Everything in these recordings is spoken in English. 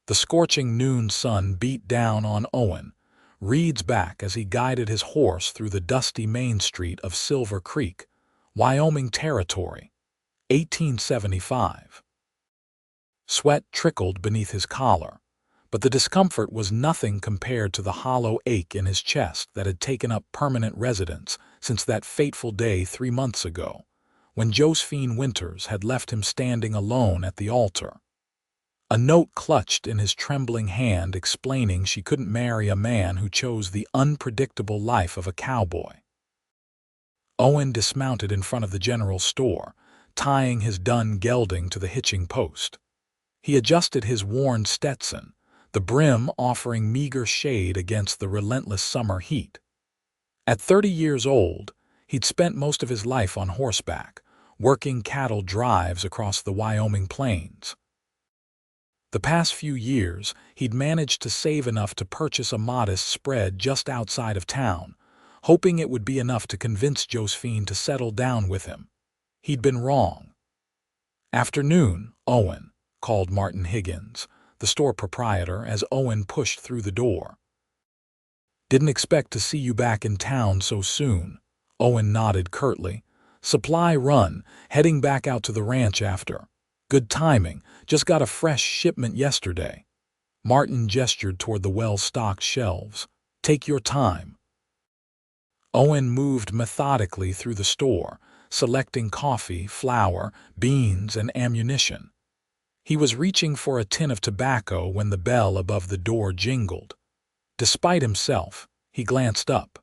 The scorching noon sun beat down on Owen Reid's back as he guided his horse through the dusty main street of Silver Creek, Wyoming Territory, 1875. Sweat trickled beneath his collar, but the discomfort was nothing compared to the hollow ache in his chest that had taken up permanent residence since that fateful day 3 months ago, when Josephine Winters had left him standing alone at the altar. A note clutched in his trembling hand explaining she couldn't marry a man who chose the unpredictable life of a cowboy. Owen dismounted in front of the general store, tying his dun gelding to the hitching post. He adjusted his worn Stetson, the brim offering meager shade against the relentless summer heat. At 30 years old, he'd spent most of his life on horseback, working cattle drives across the Wyoming plains. The past few years, he'd managed to save enough to purchase a modest spread just outside of town, hoping it would be enough to convince Josephine to settle down with him. He'd been wrong. "Afternoon, Owen," called Martin Higgins, the store proprietor, as Owen pushed through the door. "Didn't expect to see you back in town so soon," Owen nodded curtly. "Supply run, heading back out to the ranch after. Good timing, just got a fresh shipment yesterday." Martin gestured toward the well-stocked shelves. "Take your time." Owen moved methodically through the store, selecting coffee, flour, beans, and ammunition. He was reaching for a tin of tobacco when the bell above the door jingled. Despite himself, he glanced up.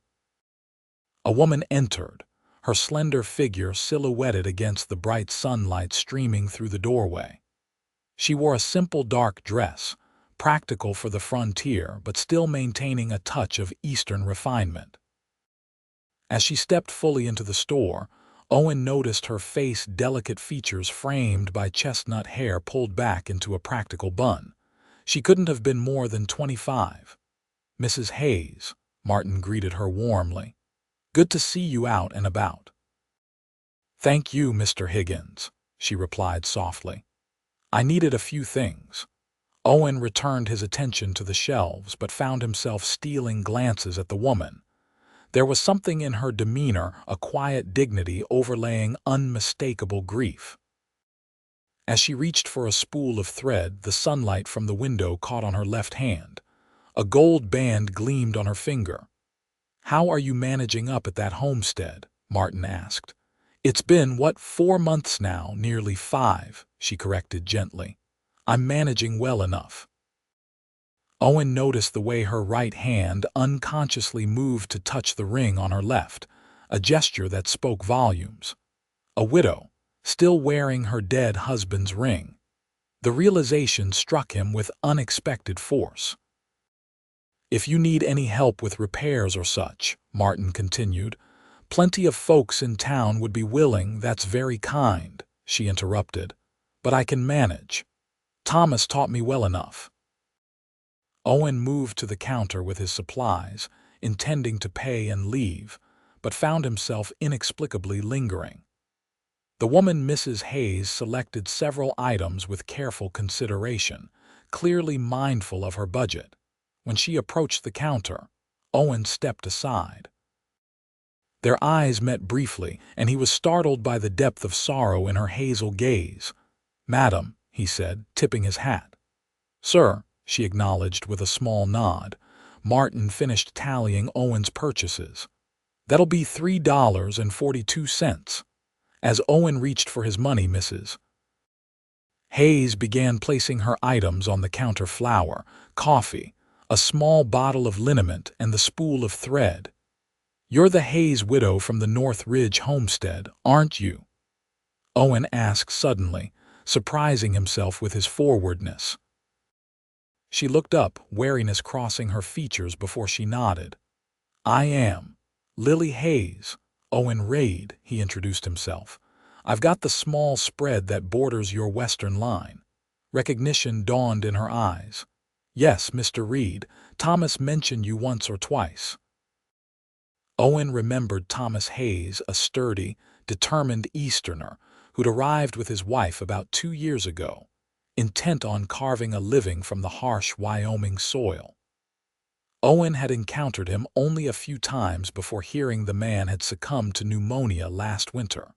A woman entered, her slender figure silhouetted against the bright sunlight streaming through the doorway. She wore a simple dark dress, practical for the frontier but still maintaining a touch of Eastern refinement. As she stepped fully into the store, Owen noticed her face, delicate features framed by chestnut hair pulled back into a practical bun. She couldn't have been more than 25. "Mrs. Hayes," Martin greeted her warmly. "Good to see you out and about." "Thank you, Mr. Higgins," she replied softly. "I needed a few things." Owen returned his attention to the shelves but found himself stealing glances at the woman. There was something in her demeanor, a quiet dignity overlaying unmistakable grief. As she reached for a spool of thread, the sunlight from the window caught on her left hand. A gold band gleamed on her finger. "How are you managing up at that homestead?" Martin asked. "It's been, 4 months now, nearly 5, she corrected gently. "I'm managing well enough." Owen noticed the way her right hand unconsciously moved to touch the ring on her left, a gesture that spoke volumes. A widow, still wearing her dead husband's ring. The realization struck him with unexpected force. "If you need any help with repairs or such," Martin continued, "plenty of folks in town would be willing." "That's very kind," she interrupted, "but I can manage. Thomas taught me well enough." Owen moved to the counter with his supplies, intending to pay and leave, but found himself inexplicably lingering. The woman, Mrs. Hayes, selected several items with careful consideration, clearly mindful of her budget. When she approached the counter, Owen stepped aside. Their eyes met briefly, and he was startled by the depth of sorrow in her hazel gaze. "Madam," he said, tipping his hat. "Sir," she acknowledged with a small nod. Martin finished tallying Owen's purchases. "That'll be $3.42. As Owen reached for his money, Mrs. Hayes began placing her items on the counter: flour, coffee, a small bottle of liniment, and the spool of thread. "You're the Hayes widow from the North Ridge homestead, aren't you?" Owen asked suddenly, surprising himself with his forwardness. She looked up, wariness crossing her features before she nodded. "I am. Lily Hayes. Owen Reid," he introduced himself. "I've got the small spread that borders your western line." Recognition dawned in her eyes. "Yes, Mr. Reid. Thomas mentioned you once or twice." Owen remembered Thomas Hayes, a sturdy, determined Easterner who'd arrived with his wife about 2 years ago. intent on carving a living from the harsh Wyoming soil. Owen had encountered him only a few times before hearing the man had succumbed to pneumonia last winter.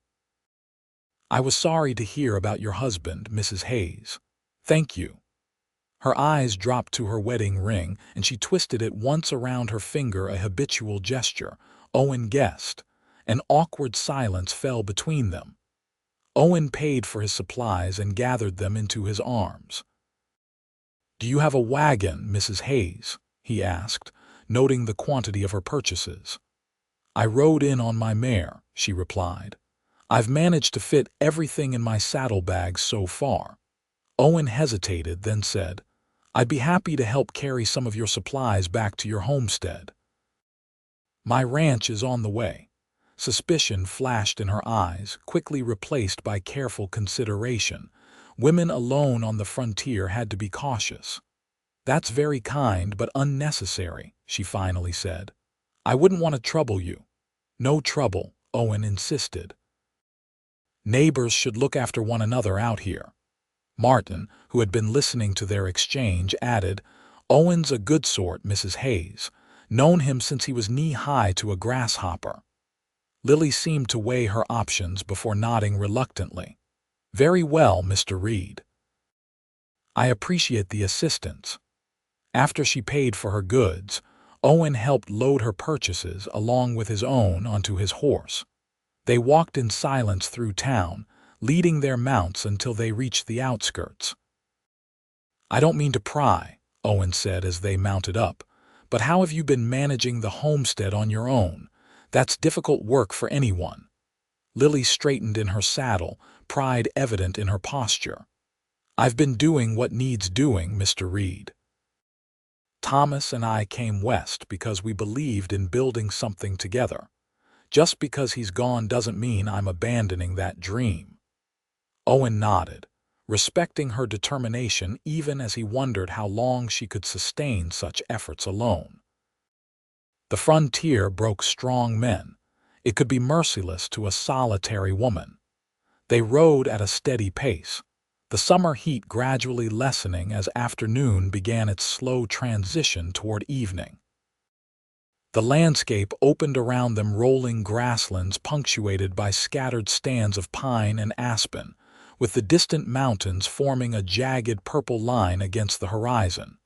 "I was sorry to hear about your husband, Mrs. Hayes. Thank you." Her eyes dropped to her wedding ring, and she twisted it once around her finger, a habitual gesture. Owen guessed. An awkward silence fell between them. Owen paid for his supplies and gathered them into his arms. "Do you have a wagon, Mrs. Hayes?" he asked, noting the quantity of her purchases. "I rode in on my mare," she replied. "I've managed to fit everything in my saddlebags so far." Owen hesitated, then said, "I'd be happy to help carry some of your supplies back to your homestead." "My ranch is on the way." Suspicion flashed in her eyes, quickly replaced by careful consideration. Women alone on the frontier had to be cautious. "That's very kind, but unnecessary," she finally said. "I wouldn't want to trouble you." "No trouble," Owen insisted. "Neighbors should look after one another out here." Martin, who had been listening to their exchange, added, "Owen's a good sort, Mrs. Hayes. Known him since he was knee-high to a grasshopper." Lily seemed to weigh her options before nodding reluctantly. "Very well, Mr. Reid. I appreciate the assistance." After she paid for her goods, Owen helped load her purchases along with his own onto his horse. They walked in silence through town, leading their mounts until they reached the outskirts. "I don't mean to pry," Owen said as they mounted up, "but how have you been managing the homestead on your own? That's difficult work for anyone." Lily straightened in her saddle, pride evident in her posture. "I've been doing what needs doing, Mr. Reid. Thomas and I came west because we believed in building something together. Just because he's gone doesn't mean I'm abandoning that dream." Owen nodded, respecting her determination even as he wondered how long she could sustain such efforts alone. The frontier broke strong men. It could be merciless to a solitary woman. They rode at a steady pace, the summer heat gradually lessening as afternoon began its slow transition toward evening. The landscape opened around them, rolling grasslands punctuated by scattered stands of pine and aspen, with the distant mountains forming a jagged purple line against the horizon.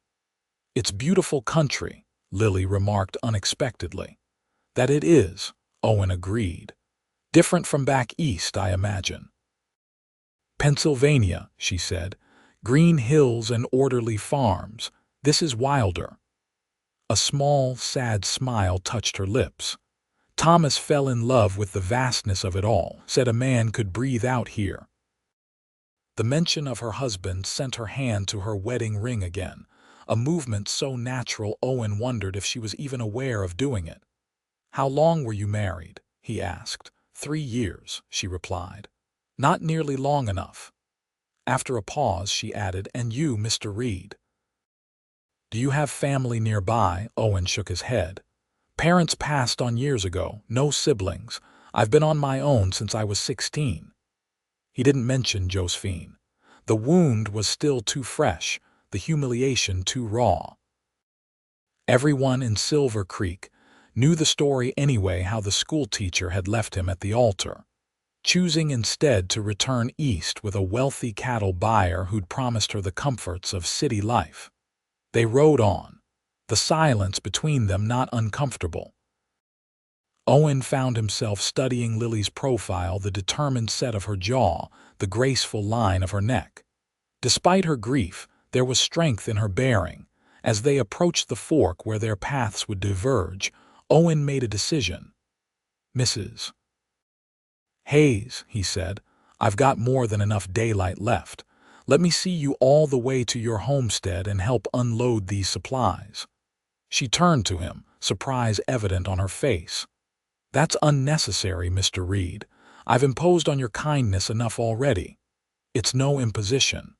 "It's beautiful country," Lily remarked unexpectedly. "That it is," Owen agreed. "Different from back east, I imagine." "Pennsylvania," she said. "Green hills and orderly farms. This is wilder." A small, sad smile touched her lips. "Thomas fell in love with the vastness of it all, said a man could breathe out here." The mention of her husband sent her hand to her wedding ring again, a movement so natural Owen wondered if she was even aware of doing it. "How long were you married?" he asked. 3 years, she replied. "Not nearly long enough." After a pause, she added, "And you, Mr. Reid? Do you have family nearby?" Owen shook his head. "Parents passed on years ago, no siblings. I've been on my own since I was 16. He didn't mention Josephine. The wound was still too fresh, the humiliation too raw. Everyone in Silver Creek knew the story anyway, how the schoolteacher had left him at the altar, choosing instead to return east with a wealthy cattle buyer who'd promised her the comforts of city life. They rode on, the silence between them not uncomfortable. Owen found himself studying Lily's profile, the determined set of her jaw, the graceful line of her neck. Despite her grief, there was strength in her bearing. As they approached the fork where their paths would diverge, Owen made a decision. "Mrs. Hayes," he said, "I've got more than enough daylight left. Let me see you all the way to your homestead and help unload these supplies." She turned to him, surprise evident on her face. "That's unnecessary, Mr. Reid. I've imposed on your kindness enough already. It's no imposition.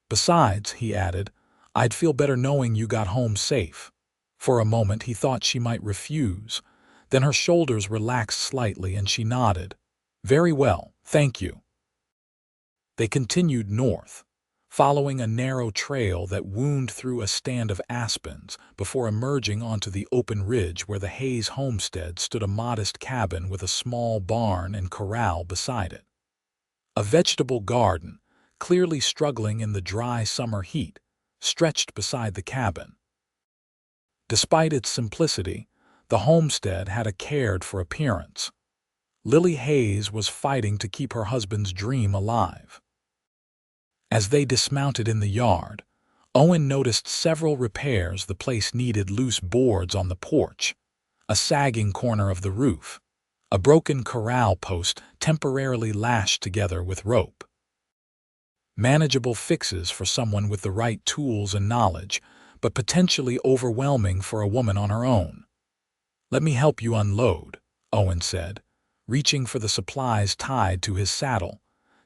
Besides," he added, "I'd feel better knowing you got home safe." For a moment he thought she might refuse. Then her shoulders relaxed slightly and she nodded. "Very well, thank you." They continued north. following a narrow trail that wound through a stand of aspens before emerging onto the open ridge where the Hayes homestead stood, a modest cabin with a small barn and corral beside it. A vegetable garden, clearly struggling in the dry summer heat, stretched beside the cabin. Despite its simplicity, the homestead had a cared-for appearance. Lily Hayes was fighting to keep her husband's dream alive. As they dismounted in the yard, Owen noticed several repairs the place needed: loose boards on the porch, a sagging corner of the roof, a broken corral post temporarily lashed together with rope. Manageable fixes for someone with the right tools and knowledge, but potentially overwhelming for a woman on her own. "Let me help you unload," Owen said, reaching for the supplies tied to his saddle.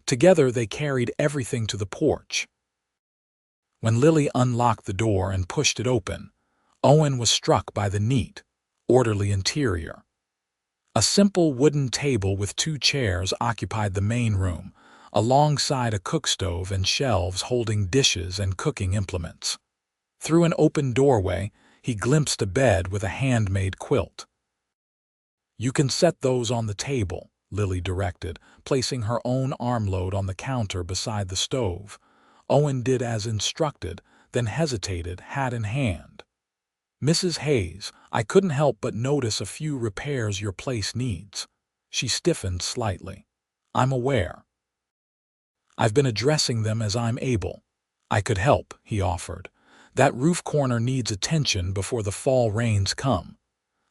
Together they carried everything to the porch. When Lily unlocked the door and pushed it open, Owen was struck by the neat, orderly interior. A simple wooden table with 2 chairs occupied the main room, alongside a cookstove and shelves holding dishes and cooking implements. Through an open doorway, he glimpsed a bed with a handmade quilt. "You can set those on the table," Lily directed, placing her own armload on the counter beside the stove. Owen did as instructed, then hesitated, hat in hand. "Mrs. Hayes, I couldn't help but notice a few repairs your place needs." She stiffened slightly. "I'm aware. I've been addressing them as I'm able." "I could help," he offered. "That roof corner needs attention before the fall rains come."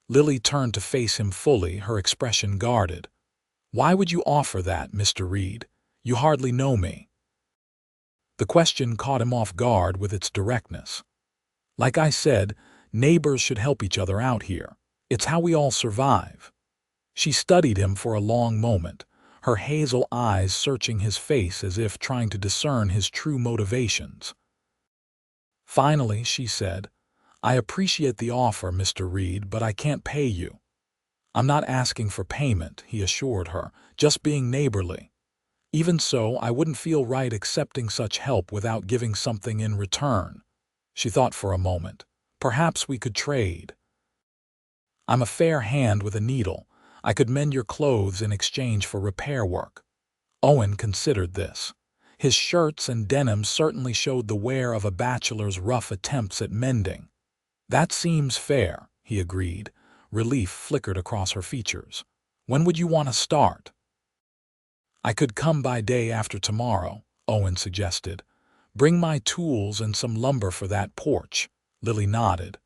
Lily turned to face him fully, her expression guarded. "Why would you offer that, Mr. Reid? You hardly know me." The question caught him off guard with its directness. "Like I said, neighbors should help each other out here. It's how we all survive." She studied him for a long moment, her hazel eyes searching his face as if trying to discern his true motivations. Finally, she said, "I appreciate the offer, Mr. Reid, but I can't pay you." "I'm not asking for payment," he assured her, "just being neighborly. Even so, I wouldn't feel right accepting such help without giving something in return." She thought for a moment. "Perhaps we could trade. I'm a fair hand with a needle. I could mend your clothes in exchange for repair work." Owen considered this. His shirts and denim certainly showed the wear of a bachelor's rough attempts at mending. "That seems fair," he agreed. Relief flickered across her features. "When would you want to start?" "I could come by day after tomorrow," Owen suggested. "Bring my tools and some lumber for that porch." Lily nodded.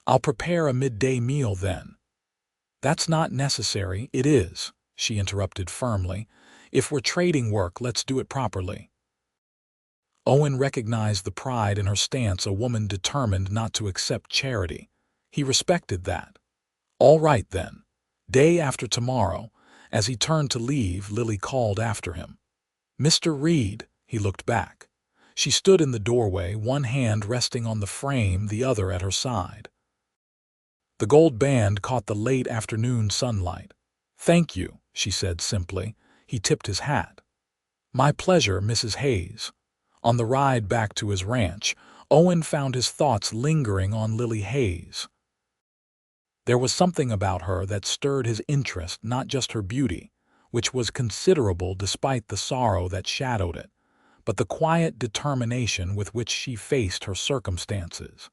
"I'll prepare a midday meal then." "That's not necessary." "It is," she interrupted firmly. "If we're trading work, let's do it properly." Owen recognized the pride in her stance, a woman determined not to accept charity. He respected that. "All right then. Day after tomorrow." As he turned to leave, Lily called after him. "Mr. Reid." He looked back. She stood in the doorway, one hand resting on the frame, the other at her side. The gold band caught the late afternoon sunlight. "Thank you," she said simply. He tipped his hat. "My pleasure, Mrs. Hayes." On the ride back to his ranch, Owen found his thoughts lingering on Lily Hayes. There was something about her that stirred his interest, not just her beauty, which was considerable despite the sorrow that shadowed it, but the quiet determination with which she faced her circumstances.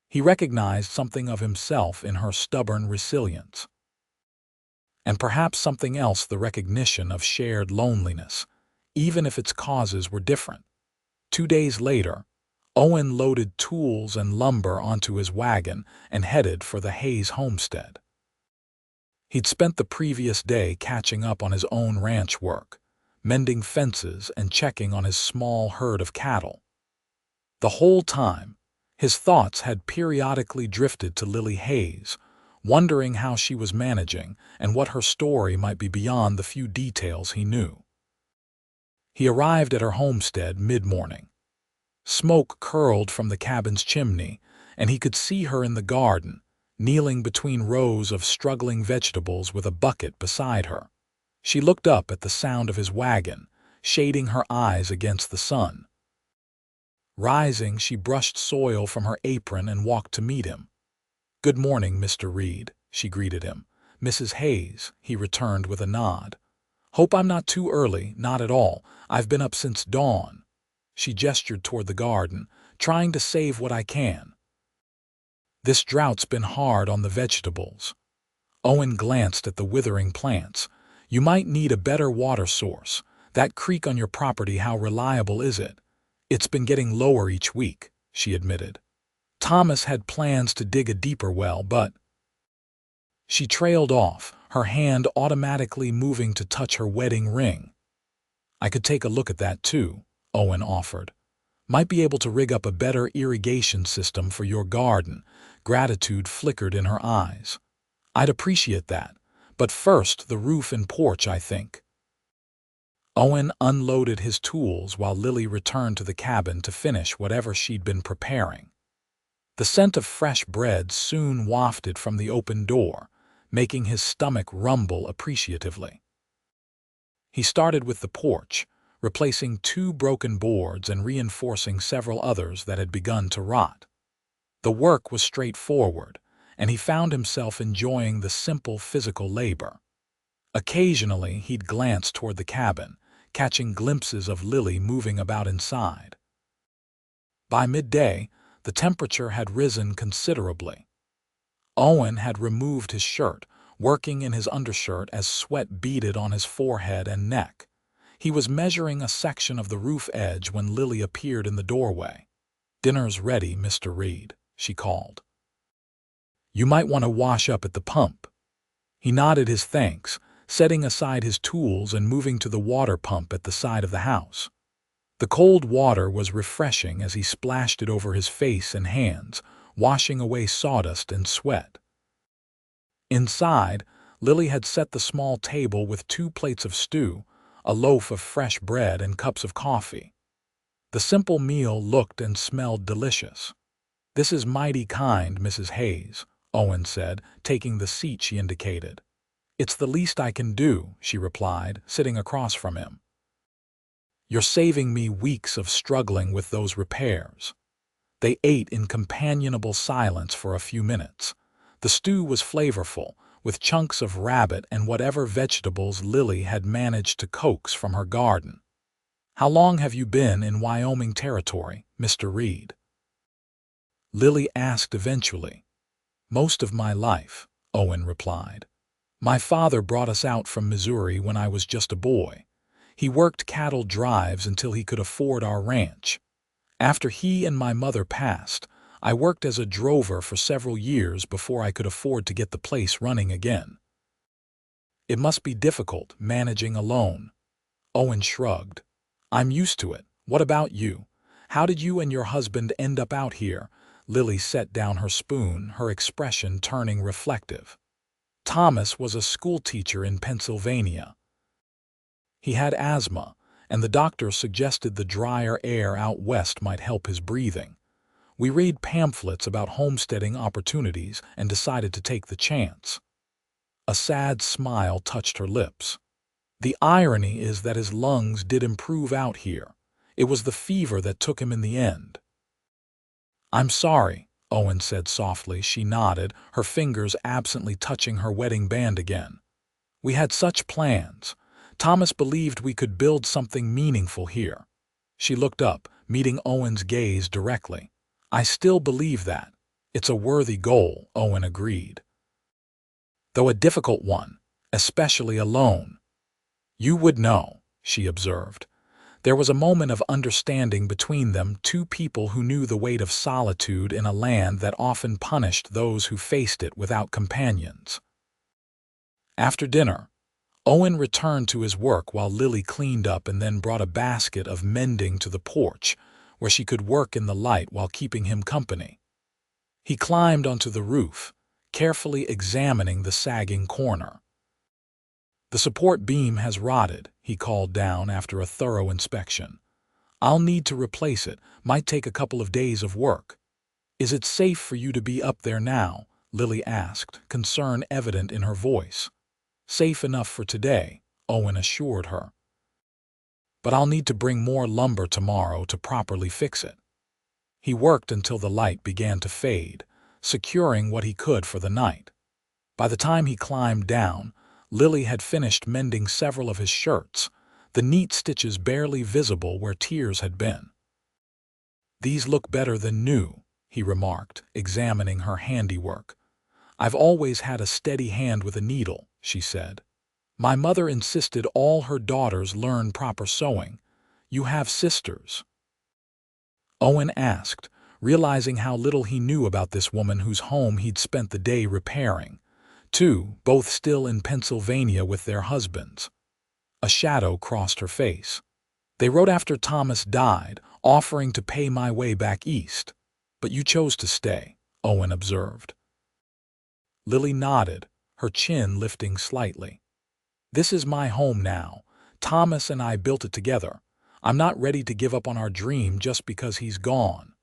He recognized something of himself in her stubborn resilience. And perhaps something else, the recognition of shared loneliness, even if its causes were different. 2 days later, Owen loaded tools and lumber onto his wagon and headed for the Hayes homestead. He'd spent the previous day catching up on his own ranch work, mending fences and checking on his small herd of cattle. The whole time, his thoughts had periodically drifted to Lily Hayes, wondering how she was managing and what her story might be beyond the few details he knew. He arrived at her homestead mid-morning. Smoke curled from the cabin's chimney, and he could see her in the garden, kneeling between rows of struggling vegetables with a bucket beside her. She looked up at the sound of his wagon, shading her eyes against the sun. Rising, she brushed soil from her apron and walked to meet him. "Good morning, Mr. Reid," she greeted him. "Mrs. Hayes," he returned with a nod. "Hope I'm not too early, not at all. I've been up since dawn." She gestured toward the garden, "trying to save what I can. This drought's been hard on the vegetables." Owen glanced at the withering plants. "You might need a better water source. That creek on your property, how reliable is it?" "It's been getting lower each week," she admitted. "Thomas had plans to dig a deeper well, but—" She trailed off, her hand automatically moving to touch her wedding ring. "I could take a look at that too," Owen offered. "Might be able to rig up a better irrigation system for your garden." Gratitude flickered in her eyes. "I'd appreciate that. But first, the roof and porch, I think." Owen unloaded his tools while Lily returned to the cabin to finish whatever she'd been preparing. The scent of fresh bread soon wafted from the open door, making his stomach rumble appreciatively. He started with the porch, replacing 2 broken boards and reinforcing several others that had begun to rot. The work was straightforward, and he found himself enjoying the simple physical labor. Occasionally, he'd glance toward the cabin, catching glimpses of Lily moving about inside. By midday, the temperature had risen considerably. Owen had removed his shirt, working in his undershirt as sweat beaded on his forehead and neck. He was measuring a section of the roof edge when Lily appeared in the doorway. "Dinner's ready, Mr. Reid," she called. "You might want to wash up at the pump." He nodded his thanks, setting aside his tools and moving to the water pump at the side of the house. The cold water was refreshing as he splashed it over his face and hands, washing away sawdust and sweat. Inside, Lily had set the small table with 2 plates of stew, a loaf of fresh bread, and cups of coffee. The simple meal looked and smelled delicious. "This is mighty kind, Mrs. Hayes," Owen said, taking the seat she indicated. "It's the least I can do," she replied, sitting across from him. "You're saving me weeks of struggling with those repairs." They ate in companionable silence for a few minutes. The stew was flavorful, with chunks of rabbit and whatever vegetables Lily had managed to coax from her garden. "How long have you been in Wyoming territory, Mr. Reid?" Lily asked eventually. "Most of my life," Owen replied. "My father brought us out from Missouri when I was just a boy. He worked cattle drives until he could afford our ranch. After he and my mother passed, I worked as a drover for several years before I could afford to get the place running again." "It must be difficult managing alone." Owen shrugged. "I'm used to it. What about you? How did you and your husband end up out here?" Lily set down her spoon, her expression turning reflective. "Thomas was a schoolteacher in Pennsylvania. He had asthma, and the doctor suggested the drier air out west might help his breathing. We read pamphlets about homesteading opportunities and decided to take the chance." A sad smile touched her lips. "The irony is that his lungs did improve out here. It was the fever that took him in the end." "I'm sorry," Owen said softly. She nodded, her fingers absently touching her wedding band again. "We had such plans. Thomas believed we could build something meaningful here." She looked up, meeting Owen's gaze directly. "I still believe that. It's a worthy goal," Owen agreed. "Though a difficult one, especially alone." "You would know," she observed. There was a moment of understanding between them, 2 people who knew the weight of solitude in a land that often punished those who faced it without companions. After dinner, Owen returned to his work while Lily cleaned up and then brought a basket of mending to the porch, where she could work in the light while keeping him company. He climbed onto the roof, carefully examining the sagging corner. "The support beam has rotted," he called down after a thorough inspection. "I'll need to replace it. Might take a couple of days of work." "Is it safe for you to be up there now?" Lily asked, concern evident in her voice. "Safe enough for today," Owen assured her. "But I'll need to bring more lumber tomorrow to properly fix it." He worked until the light began to fade, securing what he could for the night. By the time he climbed down, Lily had finished mending several of his shirts, the neat stitches barely visible where tears had been. "These look better than new," he remarked, examining her handiwork. "I've always had a steady hand with a needle," she said. "My mother insisted all her daughters learn proper sewing. You have sisters?" Owen asked, realizing how little he knew about this woman whose home he'd spent the day repairing. Two, both still in Pennsylvania with their husbands. A shadow crossed her face. "They wrote after Thomas died, offering to pay my way back east. But you chose to stay," Owen observed. Lily nodded, her chin lifting slightly. "This is my home now. Thomas and I built it together. I'm not ready to give up on our dream just because he's gone."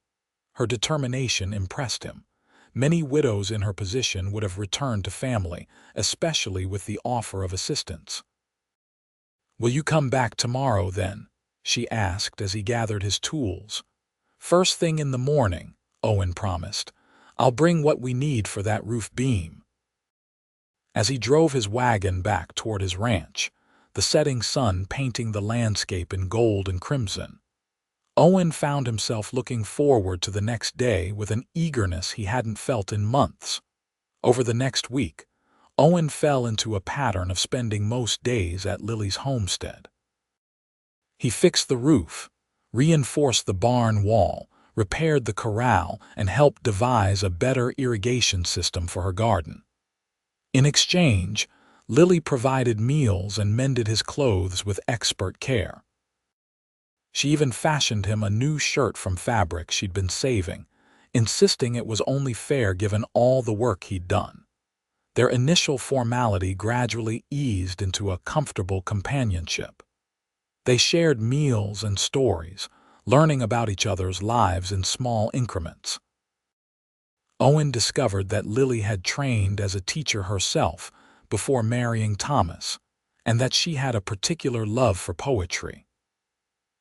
Her determination impressed him. Many widows in her position would have returned to family, especially with the offer of assistance. "Will you come back tomorrow, then?" she asked as he gathered his tools. "First thing in the morning," Owen promised. "I'll bring what we need for that roof beam." As he drove his wagon back toward his ranch, the setting sun painting the landscape in gold and crimson, Owen found himself looking forward to the next day with an eagerness he hadn't felt in months. Over the next week, Owen fell into a pattern of spending most days at Lily's homestead. He fixed the roof, reinforced the barn wall, repaired the corral, and helped devise a better irrigation system for her garden. In exchange, Lily provided meals and mended his clothes with expert care. She even fashioned him a new shirt from fabric she'd been saving, insisting it was only fair given all the work he'd done. Their initial formality gradually eased into a comfortable companionship. They shared meals and stories, learning about each other's lives in small increments. Owen discovered that Lily had trained as a teacher herself before marrying Thomas, and that she had a particular love for poetry.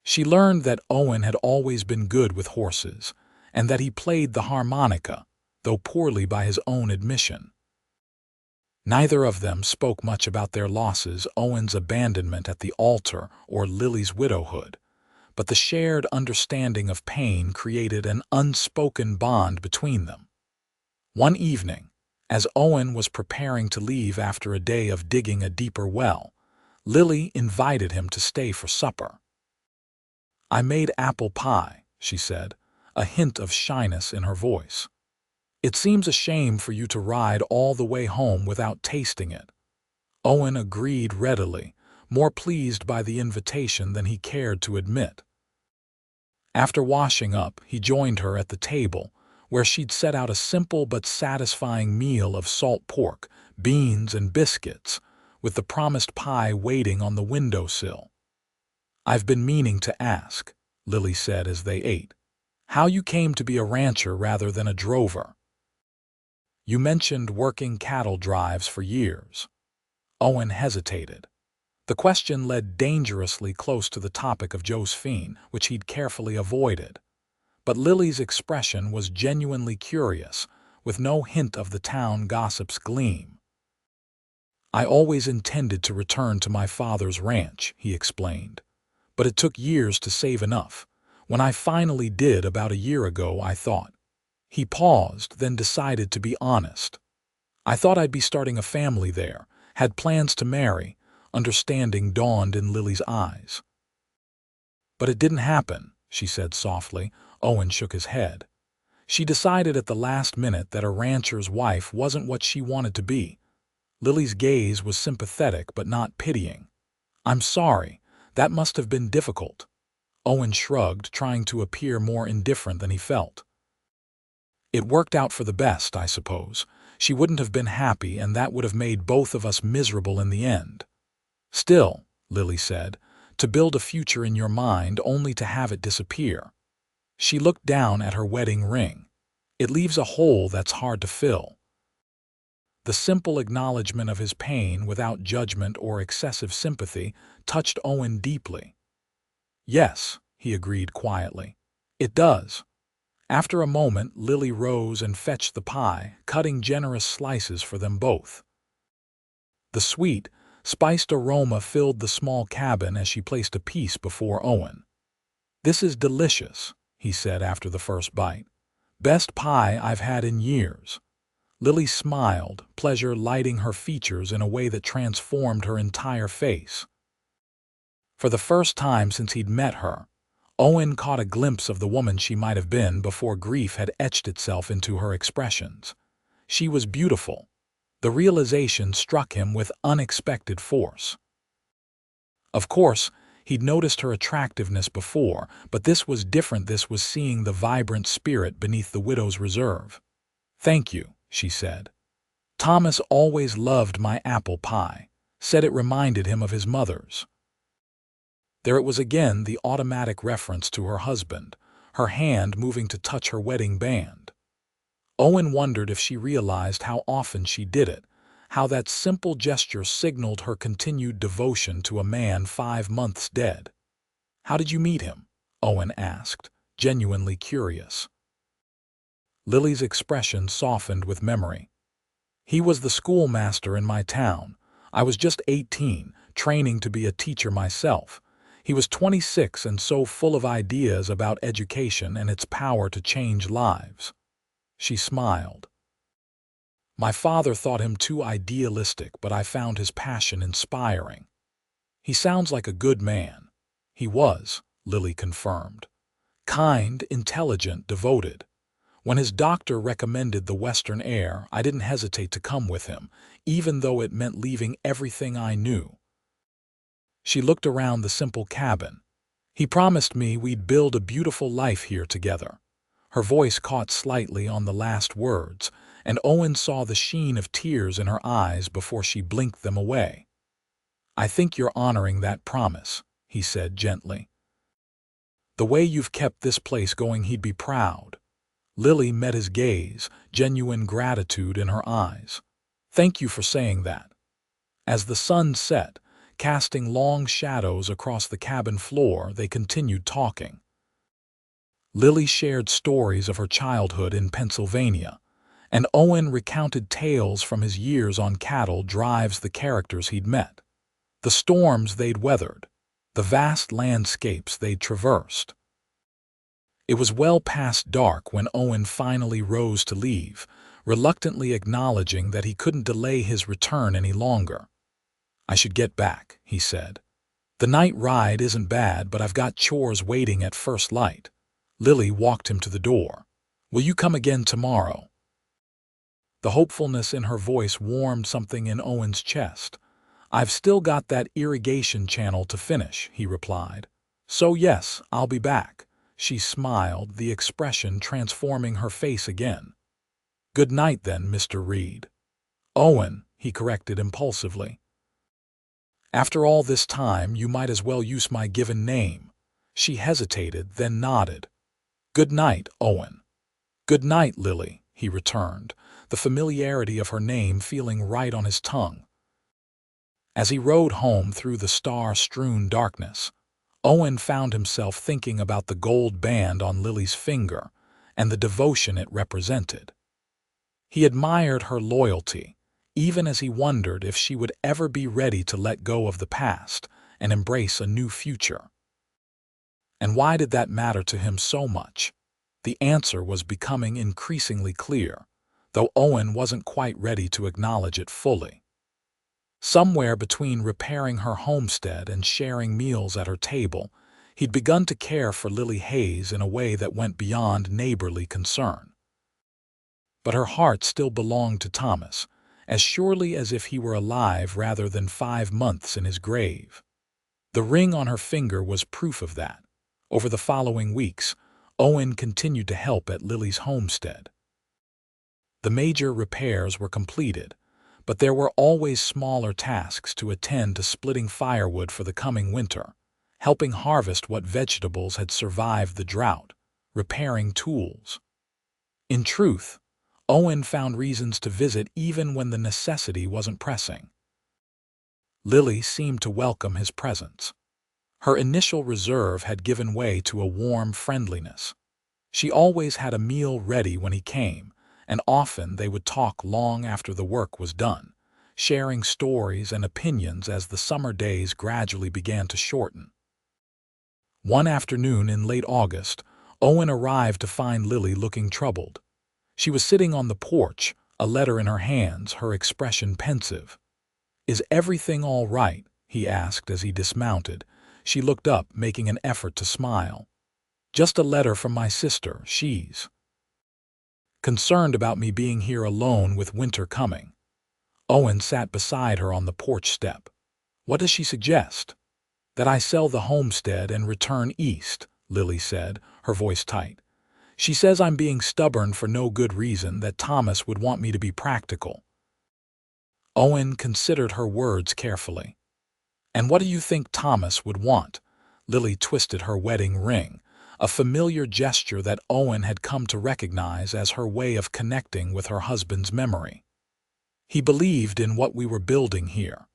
She learned that Owen had always been good with horses, and that he played the harmonica, though poorly by his own admission. Neither of them spoke much about their losses, Owen's abandonment at the altar or Lily's widowhood, but the shared understanding of pain created an unspoken bond between them. One evening, as Owen was preparing to leave after a day of digging a deeper well, Lily invited him to stay for supper. "I made apple pie," she said, a hint of shyness in her voice. "It seems a shame for you to ride all the way home without tasting it." Owen agreed readily, more pleased by the invitation than he cared to admit. After washing up, he joined her at the table, where she'd set out a simple but satisfying meal of salt pork, beans, and biscuits, with the promised pie waiting on the windowsill. "I've been meaning to ask," Lily said as they ate, "how you came to be a rancher rather than a drover." "You mentioned working cattle drives for years." Owen hesitated. The question led dangerously close to the topic of Josephine, which he'd carefully avoided. But Lily's expression was genuinely curious, with no hint of the town gossip's gleam. "I always intended to return to my father's ranch," he explained. "But it took years to save enough. When I finally did about a year ago, I thought—" He paused, then decided to be honest. "I thought I'd be starting a family there, had plans to marry." Understanding dawned in Lily's eyes. "But it didn't happen," she said softly. Owen shook his head. "She decided at the last minute that a rancher's wife wasn't what she wanted to be." Lily's gaze was sympathetic but not pitying. "I'm sorry. That must have been difficult." Owen shrugged, trying to appear more indifferent than he felt. "It worked out for the best, I suppose. She wouldn't have been happy, and that would have made both of us miserable in the end." "Still," Lily said, "to build a future in your mind only to have it disappear." She looked down at her wedding ring. "It leaves a hole that's hard to fill." The simple acknowledgement of his pain without judgment or excessive sympathy touched Owen deeply. "Yes," he agreed quietly, "it does." After a moment, Lily rose and fetched the pie, cutting generous slices for them both. The sweet, spiced aroma filled the small cabin as she placed a piece before Owen. "This is delicious," he said after the first bite. "Best pie I've had in years." Lily smiled, pleasure lighting her features in a way that transformed her entire face. For the first time since he'd met her, Owen caught a glimpse of the woman she might have been before grief had etched itself into her expressions. She was beautiful. The realization struck him with unexpected force. Of course, he'd noticed her attractiveness before, but this was different. This was seeing the vibrant spirit beneath the widow's reserve. "Thank you," she said. "Thomas always loved my apple pie, said it reminded him of his mother's." There it was again, the automatic reference to her husband, her hand moving to touch her wedding band. Owen wondered if she realized how often she did it, how that simple gesture signaled her continued devotion to a man 5 months dead. "How did you meet him?" Owen asked, genuinely curious. Lily's expression softened with memory. "He was the schoolmaster in my town. I was just 18, training to be a teacher myself. He was 26 and so full of ideas about education and its power to change lives." She smiled. "My father thought him too idealistic, but I found his passion inspiring." "He sounds like a good man." "He was," Lily confirmed. "Kind, intelligent, devoted. When his doctor recommended the Western air, I didn't hesitate to come with him, even though it meant leaving everything I knew." She looked around the simple cabin. "He promised me we'd build a beautiful life here together." Her voice caught slightly on the last words, and Owen saw the sheen of tears in her eyes before she blinked them away. "I think you're honoring that promise," he said gently. "The way you've kept this place going, he'd be proud." Lily met his gaze, genuine gratitude in her eyes. "Thank you for saying that." As the sun set, casting long shadows across the cabin floor, they continued talking. Lily shared stories of her childhood in Pennsylvania, and Owen recounted tales from his years on cattle drives, the characters he'd met, the storms they'd weathered, the vast landscapes they'd traversed. It was well past dark when Owen finally rose to leave, reluctantly acknowledging that he couldn't delay his return any longer. "I should get back," he said. "The night ride isn't bad, but I've got chores waiting at first light." Lily walked him to the door. "Will you come again tomorrow?" The hopefulness in her voice warmed something in Owen's chest. "I've still got that irrigation channel to finish," he replied. "So yes, I'll be back." She smiled, the expression transforming her face again. "Good night then, Mr. Reid." "Owen," he corrected impulsively. "After all this time, you might as well use my given name." She hesitated, then nodded. "Good night, Owen." "Good night, Lily," he returned, the familiarity of her name feeling right on his tongue. As he rode home through the star-strewn darkness, Owen found himself thinking about the gold band on Lily's finger and the devotion it represented. He admired her loyalty, even as he wondered if she would ever be ready to let go of the past and embrace a new future. And why did that matter to him so much? The answer was becoming increasingly clear, though Owen wasn't quite ready to acknowledge it fully. Somewhere between repairing her homestead and sharing meals at her table, he'd begun to care for Lily Hayes in a way that went beyond neighborly concern. But her heart still belonged to Thomas, as surely as if he were alive rather than 5 months in his grave. The ring on her finger was proof of that. Over the following weeks, Owen continued to help at Lily's homestead. The major repairs were completed, but there were always smaller tasks to attend to: splitting firewood for the coming winter, helping harvest what vegetables had survived the drought, repairing tools. In truth, Owen found reasons to visit even when the necessity wasn't pressing. Lily seemed to welcome his presence. Her initial reserve had given way to a warm friendliness. She always had a meal ready when he came, and often they would talk long after the work was done, sharing stories and opinions as the summer days gradually began to shorten. One afternoon in late August, Owen arrived to find Lily looking troubled. She was sitting on the porch, a letter in her hands, her expression pensive. "Is everything all right?" he asked as he dismounted. She looked up, making an effort to smile. "Just a letter from my sister. She's concerned about me being here alone with winter coming." Owen sat beside her on the porch step. "What does she suggest?" "That I sell the homestead and return east," Lily said, her voice tight. "She says I'm being stubborn for no good reason, that Thomas would want me to be practical." Owen considered her words carefully. "And what do you think Thomas would want?" Lily twisted her wedding ring, a familiar gesture that Owen had come to recognize as her way of connecting with her husband's memory. "He believed in what we were building here.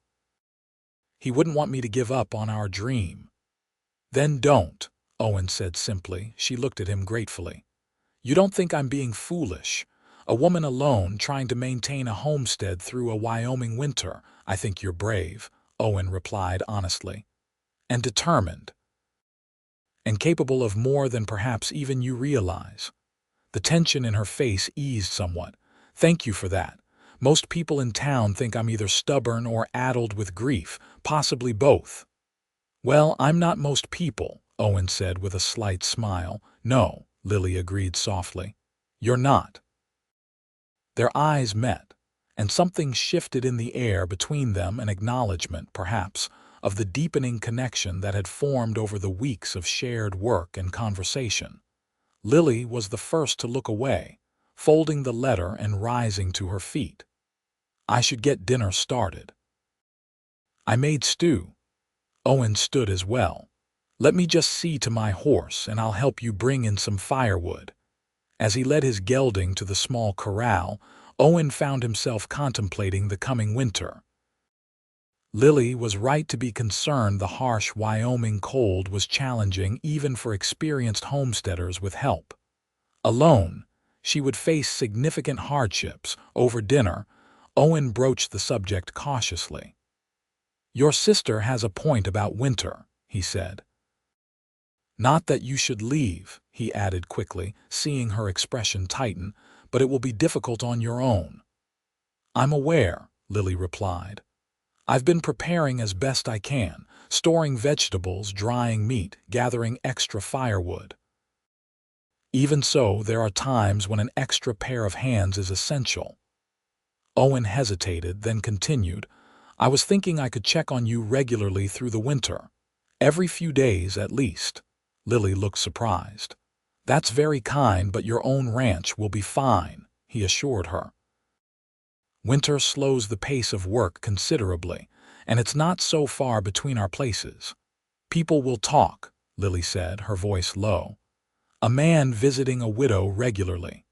He wouldn't want me to give up on our dream." "Then don't," Owen said simply. She looked at him gratefully. "You don't think I'm being foolish? A woman alone trying to maintain a homestead through a Wyoming winter. I think you're brave," Owen replied honestly. "And determined. And capable of more than perhaps even you realize." The tension in her face eased somewhat. "Thank you for that. Most people in town think I'm either stubborn or addled with grief, possibly both." "Well, I'm not most people," Owen said with a slight smile. "No," Lily agreed softly. "You're not." Their eyes met, and something shifted in the air between them, an acknowledgement, perhaps, of the deepening connection that had formed over the weeks of shared work and conversation. Lily was the first to look away, folding the letter and rising to her feet. "I should get dinner started." "I made stew." Owen stood as well. "Let me just see to my horse, and I'll help you bring in some firewood." As he led his gelding to the small corral, Owen found himself contemplating the coming winter. Lily was right to be concerned. The harsh Wyoming cold was challenging even for experienced homesteaders with help. Alone, she would face significant hardships. Over dinner, Owen broached the subject cautiously. "Your sister has a point about winter," he said. "Not that you should leave," he added quickly, seeing her expression tighten, "but it will be difficult on your own." "I'm aware," Lily replied. "I've been preparing as best I can, storing vegetables, drying meat, gathering extra firewood." "Even so, there are times when an extra pair of hands is essential." Owen hesitated, then continued, "I was thinking I could check on you regularly through the winter. Every few days, at least." Lily looked surprised. "That's very kind, but your own ranch will be fine," he assured her. "Winter slows the pace of work considerably, and it's not so far between our places." "People will talk," Lily said, her voice low. "A man visiting a widow regularly."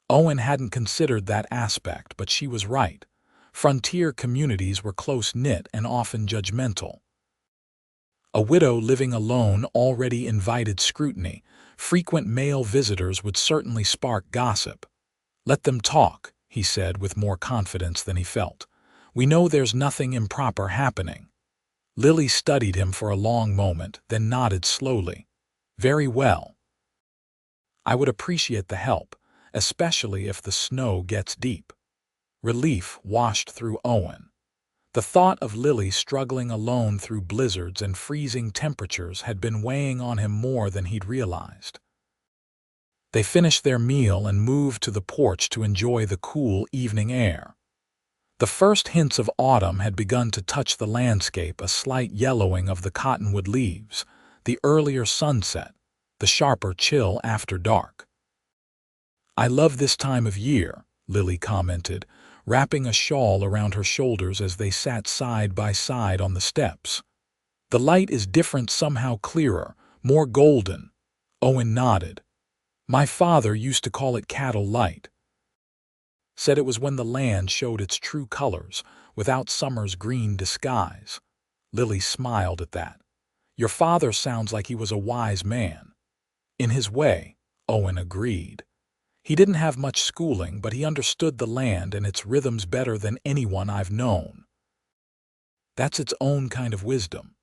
Owen hadn't considered that aspect, but she was right. Frontier communities were close-knit and often judgmental. A widow living alone already invited scrutiny. Frequent male visitors would certainly spark gossip. "Let them talk," he said with more confidence than he felt. "We know there's nothing improper happening." Lily studied him for a long moment, then nodded slowly. "Very well. I would appreciate the help, especially if the snow gets deep." Relief washed through Owen. The thought of Lily struggling alone through blizzards and freezing temperatures had been weighing on him more than he'd realized. They finished their meal and moved to the porch to enjoy the cool evening air. The first hints of autumn had begun to touch the landscape, a slight yellowing of the cottonwood leaves, the earlier sunset, the sharper chill after dark. "I love this time of year," Lily commented, wrapping a shawl around her shoulders as they sat side by side on the steps. "The light is different, somehow clearer, more golden." Owen nodded. "My father used to call it cattle light. Said it was when the land showed its true colors, without summer's green disguise." Lily smiled at that. "Your father sounds like he was a wise man." "In his way," Owen agreed. He didn't have much schooling, but he understood the land and its rhythms better than anyone I've known. That's its own kind of wisdom.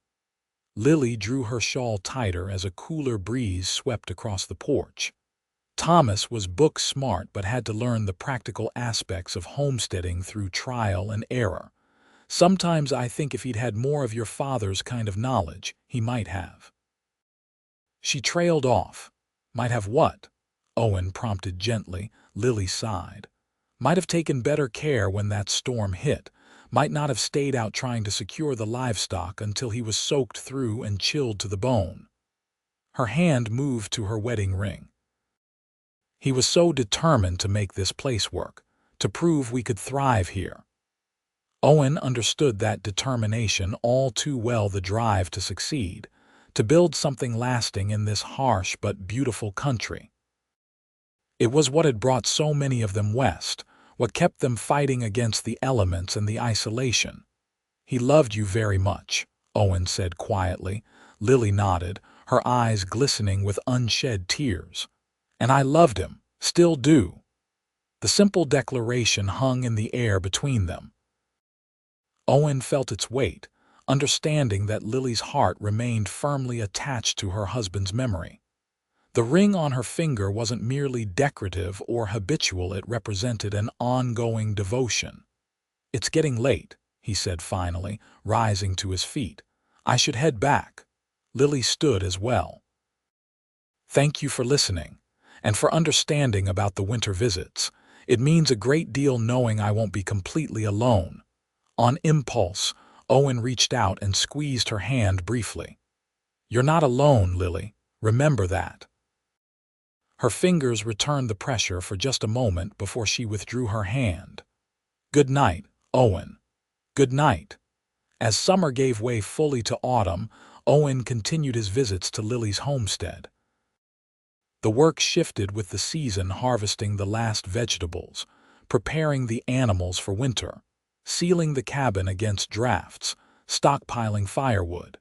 Lily drew her shawl tighter as a cooler breeze swept across the porch. Thomas was book smart but had to learn the practical aspects of homesteading through trial and error. Sometimes I think if he'd had more of your father's kind of knowledge, he might have. She trailed off. Might have what? Owen prompted gently. Lily sighed. Might have taken better care when that storm hit. Might not have stayed out trying to secure the livestock until he was soaked through and chilled to the bone. Her hand moved to her wedding ring. He was so determined to make this place work, to prove we could thrive here. Owen understood that determination all too well, the drive to succeed, to build something lasting in this harsh but beautiful country. It was what had brought so many of them west, what kept them fighting against the elements and the isolation. He loved you very much, Owen said quietly. Lily nodded, her eyes glistening with unshed tears. And I loved him, still do. The simple declaration hung in the air between them. Owen felt its weight, understanding that Lily's heart remained firmly attached to her husband's memory. The ring on her finger wasn't merely decorative or habitual, it represented an ongoing devotion. It's getting late, he said finally, rising to his feet. I should head back. Lily stood as well. Thank you for listening, and for understanding about the winter visits. It means a great deal knowing I won't be completely alone. On impulse, Owen reached out and squeezed her hand briefly. You're not alone, Lily. Remember that. Her fingers returned the pressure for just a moment before she withdrew her hand. Good night, Owen. Good night. As summer gave way fully to autumn, Owen continued his visits to Lily's homestead. The work shifted with the season, harvesting the last vegetables, preparing the animals for winter, sealing the cabin against drafts, stockpiling firewood.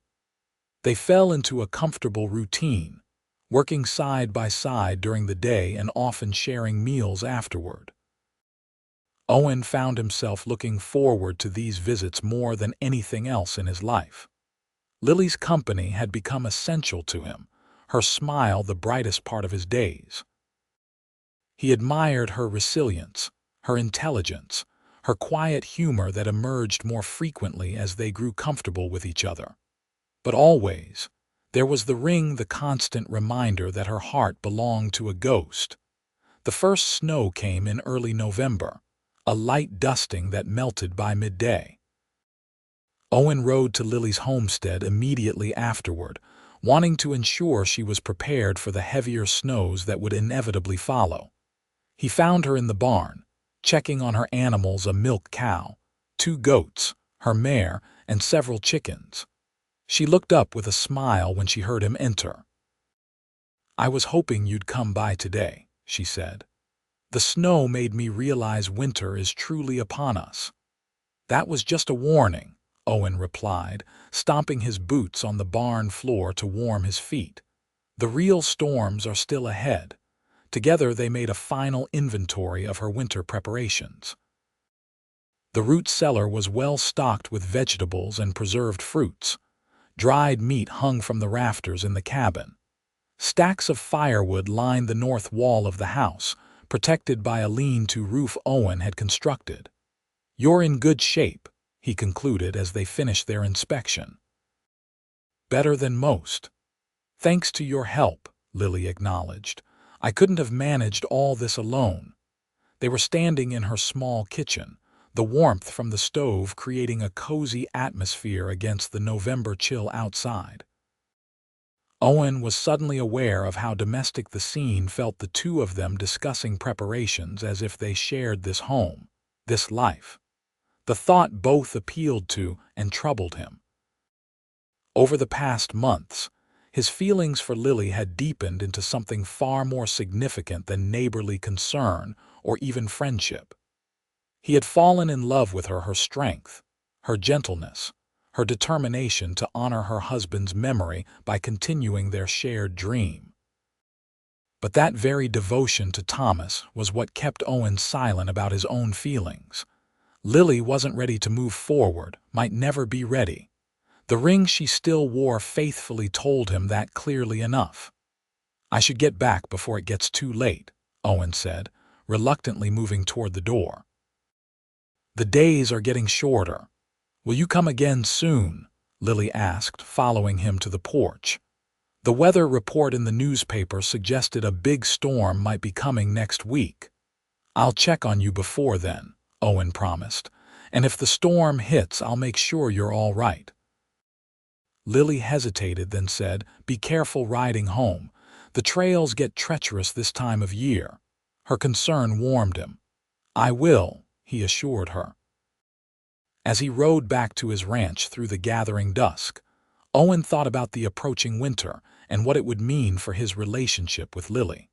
They fell into a comfortable routine, working side by side during the day and often sharing meals afterward. Owen found himself looking forward to these visits more than anything else in his life. Lily's company had become essential to him, her smile the brightest part of his days. He admired her resilience, her intelligence, her quiet humor that emerged more frequently as they grew comfortable with each other. But always, there was the ring, the constant reminder that her heart belonged to a ghost. The first snow came in early November, a light dusting that melted by midday. Owen rode to Lily's homestead immediately afterward, wanting to ensure she was prepared for the heavier snows that would inevitably follow. He found her in the barn, checking on her animals, a milk cow, 2 goats, her mare, and several chickens. She looked up with a smile when she heard him enter. I was hoping you'd come by today, she said. The snow made me realize winter is truly upon us. That was just a warning, Owen replied, stomping his boots on the barn floor to warm his feet. The real storms are still ahead. Together they made a final inventory of her winter preparations. The root cellar was well stocked with vegetables and preserved fruits. Dried meat hung from the rafters in the cabin. Stacks of firewood lined the north wall of the house, protected by a lean-to roof Owen had constructed. You're in good shape, he concluded as they finished their inspection. Better than most. Thanks to your help, Lily acknowledged. I couldn't have managed all this alone. They were standing in her small kitchen, the warmth from the stove creating a cozy atmosphere against the November chill outside. Owen was suddenly aware of how domestic the scene felt, the two of them discussing preparations as if they shared this home, this life. The thought both appealed to and troubled him. Over the past months, his feelings for Lily had deepened into something far more significant than neighborly concern or even friendship. He had fallen in love with her, her strength, her gentleness, her determination to honor her husband's memory by continuing their shared dream. But that very devotion to Thomas was what kept Owen silent about his own feelings. Lily wasn't ready to move forward, might never be ready. The ring she still wore faithfully told him that clearly enough. "I should get back before it gets too late," Owen said, reluctantly moving toward the door. "The days are getting shorter. Will you come again soon?" Lily asked, following him to the porch. The weather report in the newspaper suggested a big storm might be coming next week. "I'll check on you before then," Owen promised, "and if the storm hits, I'll make sure you're all right." Lily hesitated, then said, "Be careful riding home. The trails get treacherous this time of year." Her concern warmed him. "I will," he assured her. As he rode back to his ranch through the gathering dusk, Owen thought about the approaching winter and what it would mean for his relationship with Lily.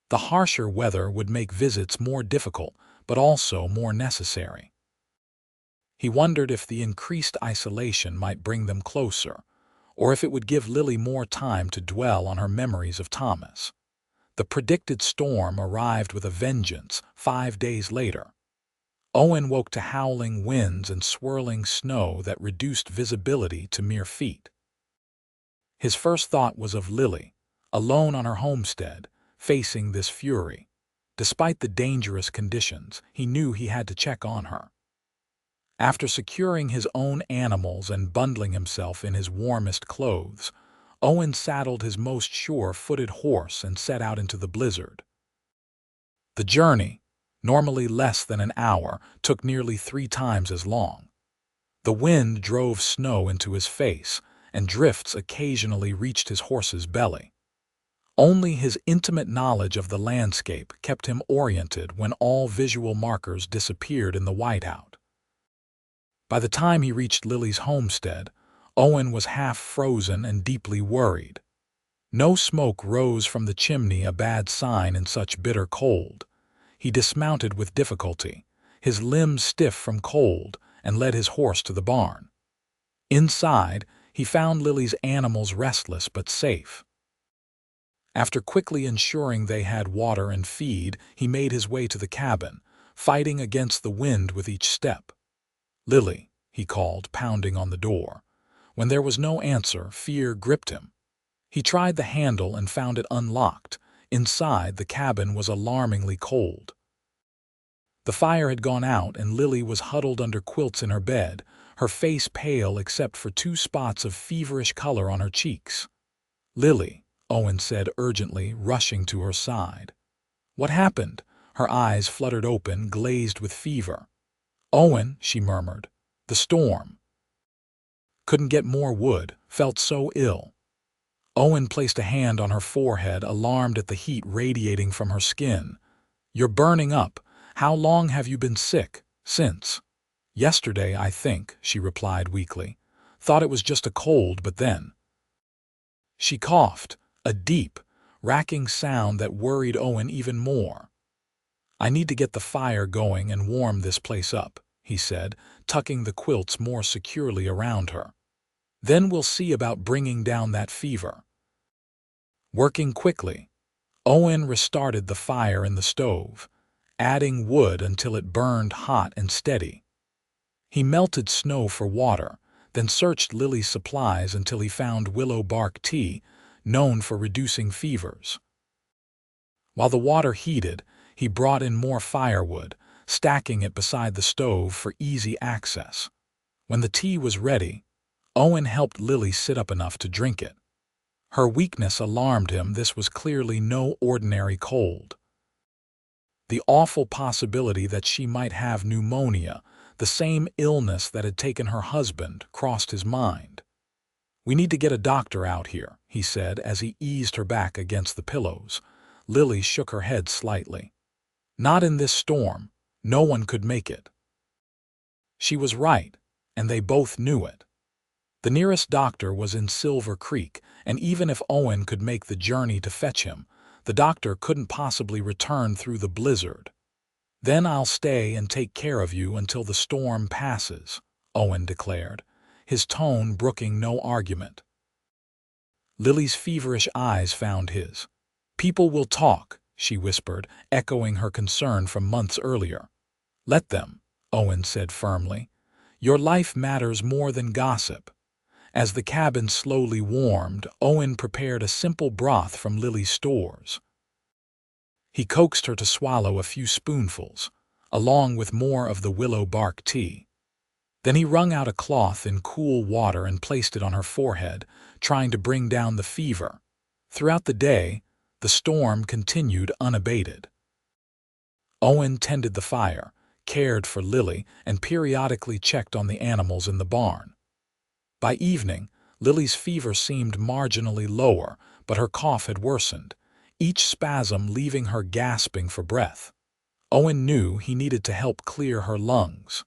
The harsher weather would make visits more difficult, but also more necessary. He wondered if the increased isolation might bring them closer, or if it would give Lily more time to dwell on her memories of Thomas. The predicted storm arrived with a vengeance 5 days later. Owen woke to howling winds and swirling snow that reduced visibility to mere feet. His first thought was of Lily, alone on her homestead, facing this fury. Despite the dangerous conditions, he knew he had to check on her. After securing his own animals and bundling himself in his warmest clothes, Owen saddled his most sure-footed horse and set out into the blizzard. The journey, normally less than an hour, took nearly 3 times as long. The wind drove snow into his face, and drifts occasionally reached his horse's belly. Only his intimate knowledge of the landscape kept him oriented when all visual markers disappeared in the whiteout. By the time he reached Lily's homestead, Owen was half frozen and deeply worried. No smoke rose from the chimney, a bad sign in such bitter cold. He dismounted with difficulty, his limbs stiff from cold, and led his horse to the barn. Inside, he found Lily's animals restless but safe. After quickly ensuring they had water and feed, he made his way to the cabin, fighting against the wind with each step. "Lily," he called, pounding on the door. When there was no answer, fear gripped him. He tried the handle and found it unlocked. Inside, the cabin was alarmingly cold. The fire had gone out and Lily was huddled under quilts in her bed, her face pale except for 2 spots of feverish color on her cheeks. "Lily," Owen said urgently, rushing to her side. "What happened?" Her eyes fluttered open, glazed with fever. "Owen," she murmured, "the storm. Couldn't get more wood, felt so ill." Owen placed a hand on her forehead, alarmed at the heat radiating from her skin. "You're burning up. How long have you been sick?" "Since yesterday, I think," she replied weakly. "Thought it was just a cold, but then—" She coughed, a deep, racking sound that worried Owen even more. "I need to get the fire going and warm this place up," he said, tucking the quilts more securely around her. "Then we'll see about bringing down that fever." Working quickly, Owen restarted the fire in the stove, adding wood until it burned hot and steady. He melted snow for water, then searched Lily's supplies until he found willow bark tea, known for reducing fevers. While the water heated, he brought in more firewood, stacking it beside the stove for easy access. When the tea was ready, Owen helped Lily sit up enough to drink it. Her weakness alarmed him. This was clearly no ordinary cold. The awful possibility that she might have pneumonia, the same illness that had taken her husband, crossed his mind. "We need to get a doctor out here," he said as he eased her back against the pillows. Lily shook her head slightly. "Not in this storm. No one could make it." She was right, and they both knew it. The nearest doctor was in Silver Creek, and even if Owen could make the journey to fetch him, the doctor couldn't possibly return through the blizzard. "Then I'll stay and take care of you until the storm passes," Owen declared, his tone brooking no argument. Lily's feverish eyes found his. "People will talk," she whispered, echoing her concern from months earlier. "Let them," Owen said firmly. "Your life matters more than gossip." As the cabin slowly warmed, Owen prepared a simple broth from Lily's stores. He coaxed her to swallow a few spoonfuls, along with more of the willow bark tea. Then he wrung out a cloth in cool water and placed it on her forehead, trying to bring down the fever. Throughout the day, the storm continued unabated. Owen tended the fire, cared for Lily, and periodically checked on the animals in the barn. By evening, Lily's fever seemed marginally lower, but her cough had worsened, each spasm leaving her gasping for breath. Owen knew he needed to help clear her lungs.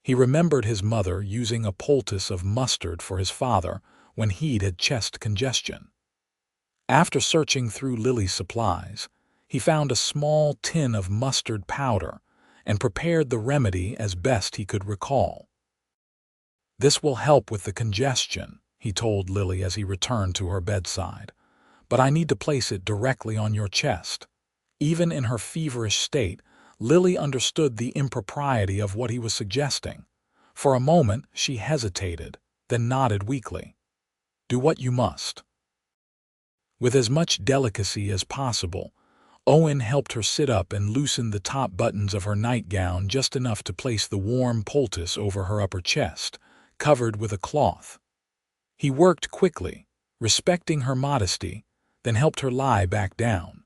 He remembered his mother using a poultice of mustard for his father when he'd had chest congestion. After searching through Lily's supplies, he found a small tin of mustard powder and prepared the remedy as best he could recall. "This will help with the congestion," he told Lily as he returned to her bedside. "But I need to place it directly on your chest." Even in her feverish state, Lily understood the impropriety of what he was suggesting. For a moment, she hesitated, then nodded weakly. "Do what you must." With as much delicacy as possible, Owen helped her sit up and loosened the top buttons of her nightgown just enough to place the warm poultice over her upper chest, covered with a cloth. He worked quickly, respecting her modesty, then helped her lie back down.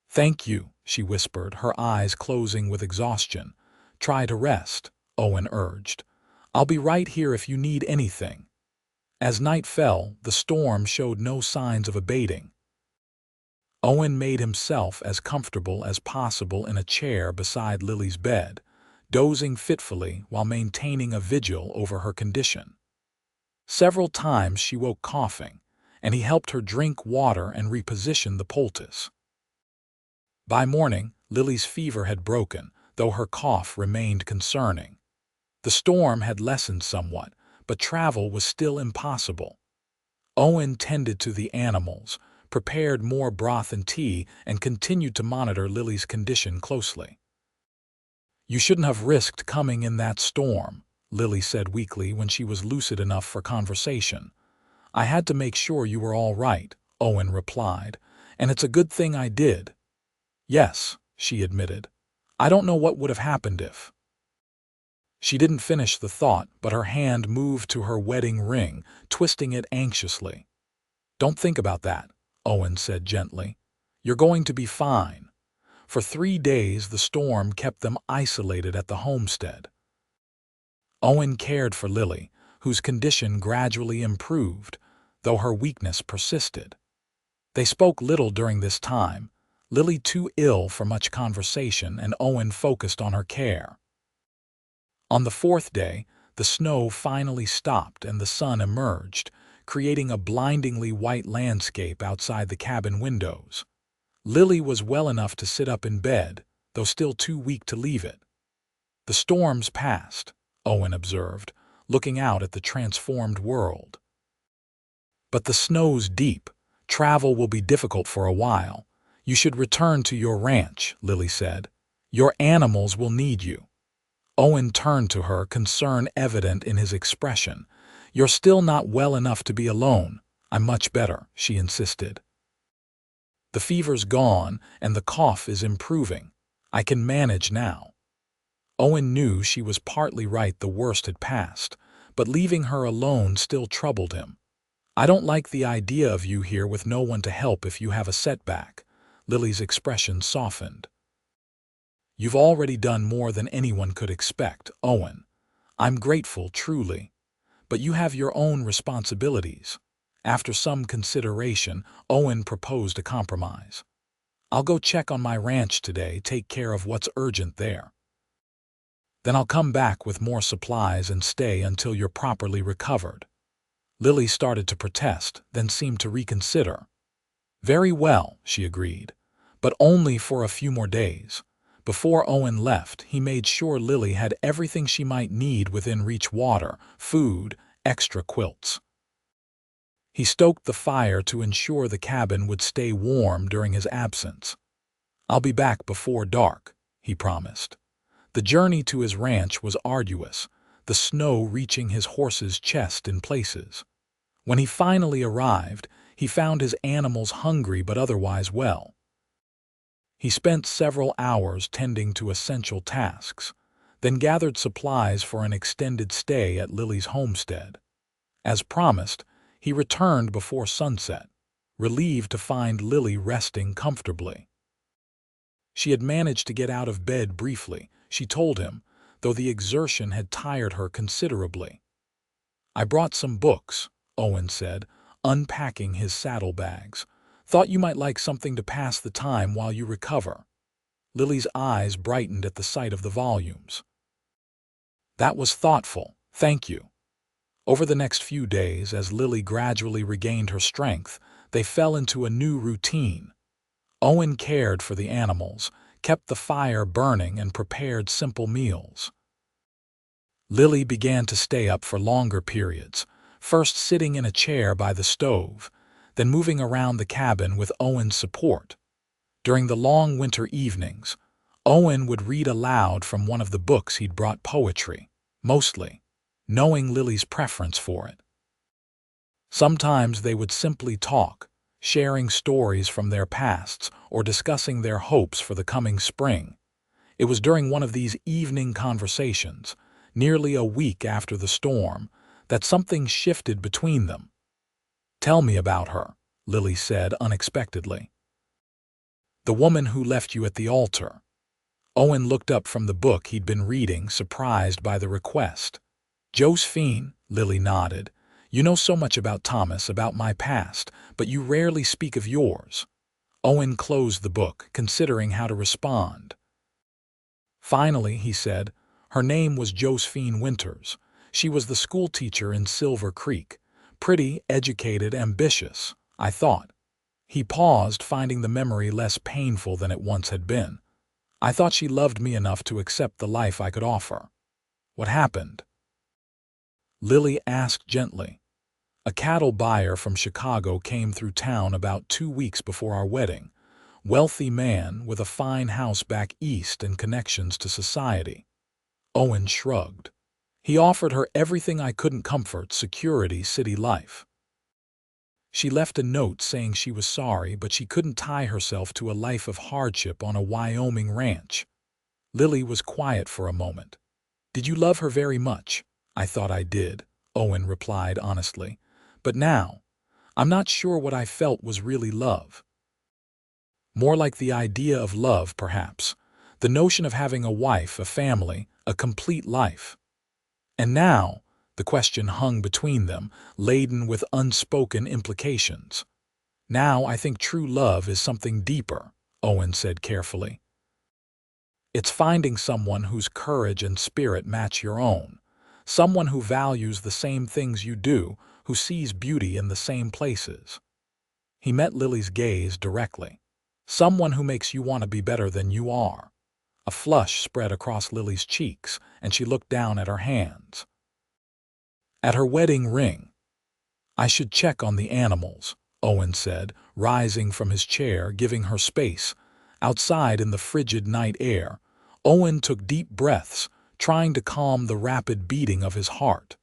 "Thank you," she whispered, her eyes closing with exhaustion. "Try to rest," Owen urged. "I'll be right here if you need anything." As night fell, the storm showed no signs of abating. Owen made himself as comfortable as possible in a chair beside Lily's bed, dozing fitfully while maintaining a vigil over her condition. Several times she woke coughing, and he helped her drink water and reposition the poultice. By morning, Lily's fever had broken, though her cough remained concerning. The storm had lessened somewhat, but travel was still impossible. Owen tended to the animals, prepared more broth and tea, and continued to monitor Lily's condition closely. "You shouldn't have risked coming in that storm," Lily said weakly when she was lucid enough for conversation. "I had to make sure you were all right," Owen replied, "and it's a good thing I did." "Yes," she admitted. "I don't know what would have happened if—" She didn't finish the thought, but her hand moved to her wedding ring, twisting it anxiously. "Don't think about that," Owen said gently. "You're going to be fine." For 3 days the storm kept them isolated at the homestead. Owen cared for Lily, whose condition gradually improved, though her weakness persisted. They spoke little during this time, Lily too ill for much conversation, and Owen focused on her care. On the 4th day, the snow finally stopped and the sun emerged, creating a blindingly white landscape outside the cabin windows. Lily was well enough to sit up in bed, though still too weak to leave it. "The storm's passed," Owen observed, looking out at the transformed world. "But the snow's deep. Travel will be difficult for a while. You should return to your ranch," Lily said. "Your animals will need you." Owen turned to her, concern evident in his expression. "You're still not well enough to be alone." "I'm much better," she insisted. "The fever's gone and the cough is improving. I can manage now." Owen knew she was partly right, the worst had passed, but leaving her alone still troubled him. "I don't like the idea of you here with no one to help if you have a setback." Lily's expression softened. "You've already done more than anyone could expect, Owen. I'm grateful, truly. But you have your own responsibilities." After some consideration, Owen proposed a compromise. "I'll go check on my ranch today, take care of what's urgent there. Then I'll come back with more supplies and stay until you're properly recovered." Lily started to protest, then seemed to reconsider. "Very well," she agreed, "but only for a few more days." Before Owen left, he made sure Lily had everything she might need within reach: water, food, extra quilts. He stoked the fire to ensure the cabin would stay warm during his absence. "I'll be back before dark," he promised. The journey to his ranch was arduous, the snow reaching his horse's chest in places. When he finally arrived, he found his animals hungry but otherwise well. He spent several hours tending to essential tasks, then gathered supplies for an extended stay at Lily's homestead. As promised, he returned before sunset, relieved to find Lily resting comfortably. She had managed to get out of bed briefly, she told him, though the exertion had tired her considerably. "I brought some books," Owen said, unpacking his saddlebags. "Thought you might like something to pass the time while you recover." Lily's eyes brightened at the sight of the volumes. "That was thoughtful, thank you." Over the next few days, as Lily gradually regained her strength, they fell into a new routine. Owen cared for the animals, kept the fire burning, and prepared simple meals. Lily began to stay up for longer periods, first sitting in a chair by the stove, then moving around the cabin with Owen's support. During the long winter evenings, Owen would read aloud from one of the books he'd brought, poetry, mostly, knowing Lily's preference for it. Sometimes they would simply talk, sharing stories from their pasts or discussing their hopes for the coming spring. It was during one of these evening conversations, nearly a week after the storm, that something shifted between them. "Tell me about her," Lily said unexpectedly. "The woman who left you at the altar." Owen looked up from the book he'd been reading, surprised by the request. "Josephine," Lily nodded. "You know so much about Thomas, about my past, but you rarely speak of yours." Owen closed the book, considering how to respond. Finally, he said, "Her name was Josephine Winters. She was the schoolteacher in Silver Creek. Pretty, educated, ambitious, I thought." He paused, finding the memory less painful than it once had been. "I thought she loved me enough to accept the life I could offer." "What happened?" Lily asked gently. "A cattle buyer from Chicago came through town about 2 weeks before our wedding. Wealthy man with a fine house back east and connections to society." Owen shrugged. "He offered her everything I couldn't: comfort, security, city life. She left a note saying she was sorry, but she couldn't tie herself to a life of hardship on a Wyoming ranch." Lily was quiet for a moment. "Did you love her very much?" "I thought I did," Owen replied honestly. "But now, I'm not sure what I felt was really love. More like the idea of love, perhaps. The notion of having a wife, a family, a complete life." And now, the question hung between them, laden with unspoken implications. "Now I think true love is something deeper," Owen said carefully. "It's finding someone whose courage and spirit match your own, someone who values the same things you do, who sees beauty in the same places." He met Lily's gaze directly. "Someone who makes you want to be better than you are." A flush spread across Lily's cheeks, and she looked down at her hands. "At her wedding ring." "I should check on the animals," Owen said, rising from his chair, giving her space. Outside in the frigid night air, Owen took deep breaths, trying to calm the rapid beating of his heart.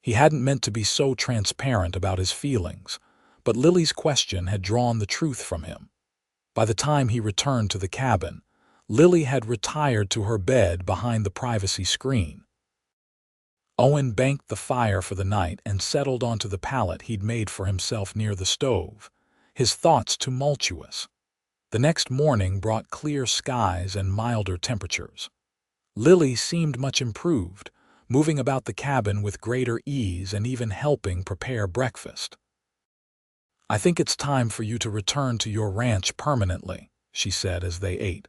He hadn't meant to be so transparent about his feelings, but Lily's question had drawn the truth from him. By the time he returned to the cabin, Lily had retired to her bed behind the privacy screen. Owen banked the fire for the night and settled onto the pallet he'd made for himself near the stove, his thoughts tumultuous. The next morning brought clear skies and milder temperatures. Lily seemed much improved, moving about the cabin with greater ease and even helping prepare breakfast. "I think it's time for you to return to your ranch permanently," she said as they ate.